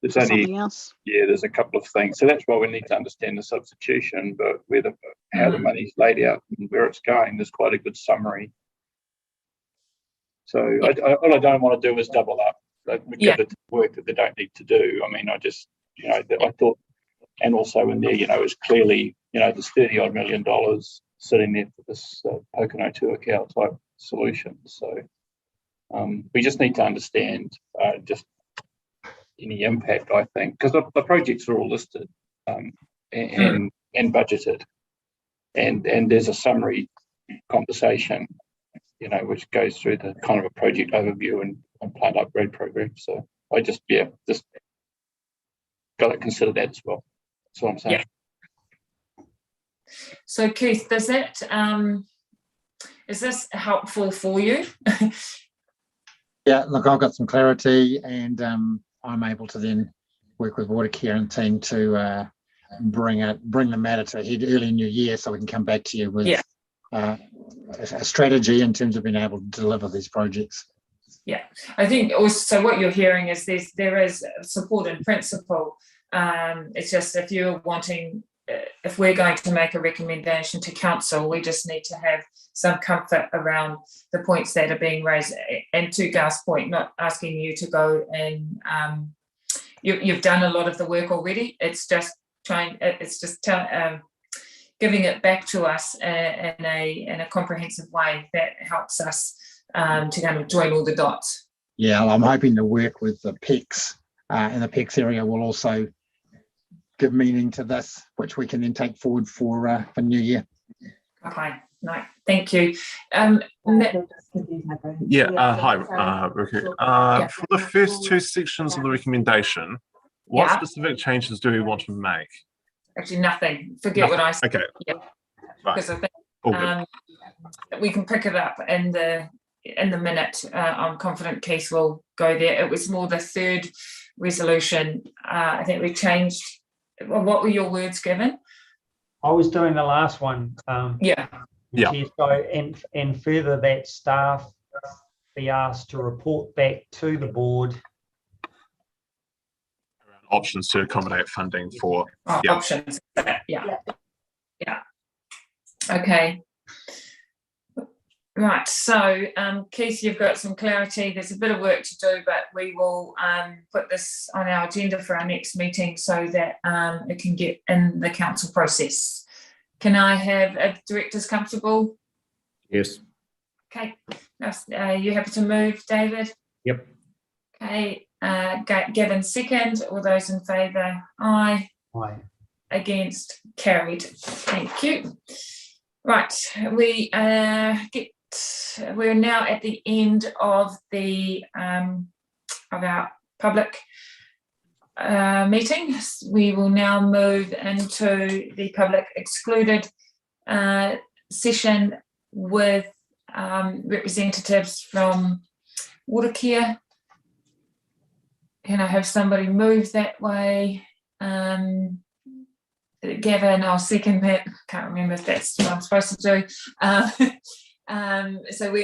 There's something else. Yeah, there's a couple of things. So that's why we need to understand the substitution, but how the money's laid out and where it's going, there's quite a good summary. So all I don't want to do is double up. Give it work that they don't need to do. I mean, I just, I thought, and also in there, is clearly, there's $30-odd million sitting there for this Pōkeno Tuakau type solution. So we just need to understand just any impact, I think, because the projects are all listed. and budgeted. And there's a summary conversation, which goes through the kind of a project overview and plant upgrade program. So I just got to consider that as well. That's what I'm saying. Yeah. So Keith, does that is this helpful for you? Yeah, look, I've got some clarity, and I'm able to then work with Watercare and team to bring the matter to a head early New Year, so we can come back to you with a strategy in terms of being able to deliver these projects. Yeah, I think also what you're hearing is there is support in principle. It's just if you're wanting, if we're going to make a recommendation to council, we just need to have some comfort around the points that are being raised. And to Garth's point, not asking you to go and you've done a lot of the work already. It's just giving it back to us in a comprehensive way that helps us to kind of join all the dots. Yeah, I'm hoping to work with the PECs, and the PECs area will also give meaning to this, which we can then take forward for New Year. Okay, no, thank you. Hi, Ricky. For the first two sections of the recommendation, what specific changes do we want to make? Actually, nothing. Forget what I said. Okay. Yeah, because I think we can pick it up in the minute. I'm confident Keith will go there. It was more the third resolution. I think we changed. Well, what were your words given? I was doing the last one. Yeah. So and further that staff be asked to report back to the board options to accommodate funding for options. Yeah. Okay. Right. So, Keith, you've got some clarity. There's a bit of work to do, but we will put this on our agenda for our next meeting so that it can get in the council process. Can I have directors comfortable? Yes. Okay. You happy to move, David? Yep. Okay. Gavin, second. All those in favour? Aye. Aye. Against? Carried. Thank you. Right. We're now at the end of the of our public meeting. We will now move into the public excluded session with representatives from Watercare. Can I have somebody move that way? Gavin, I'll second that. Can't remember if that's what I'm supposed to do. So we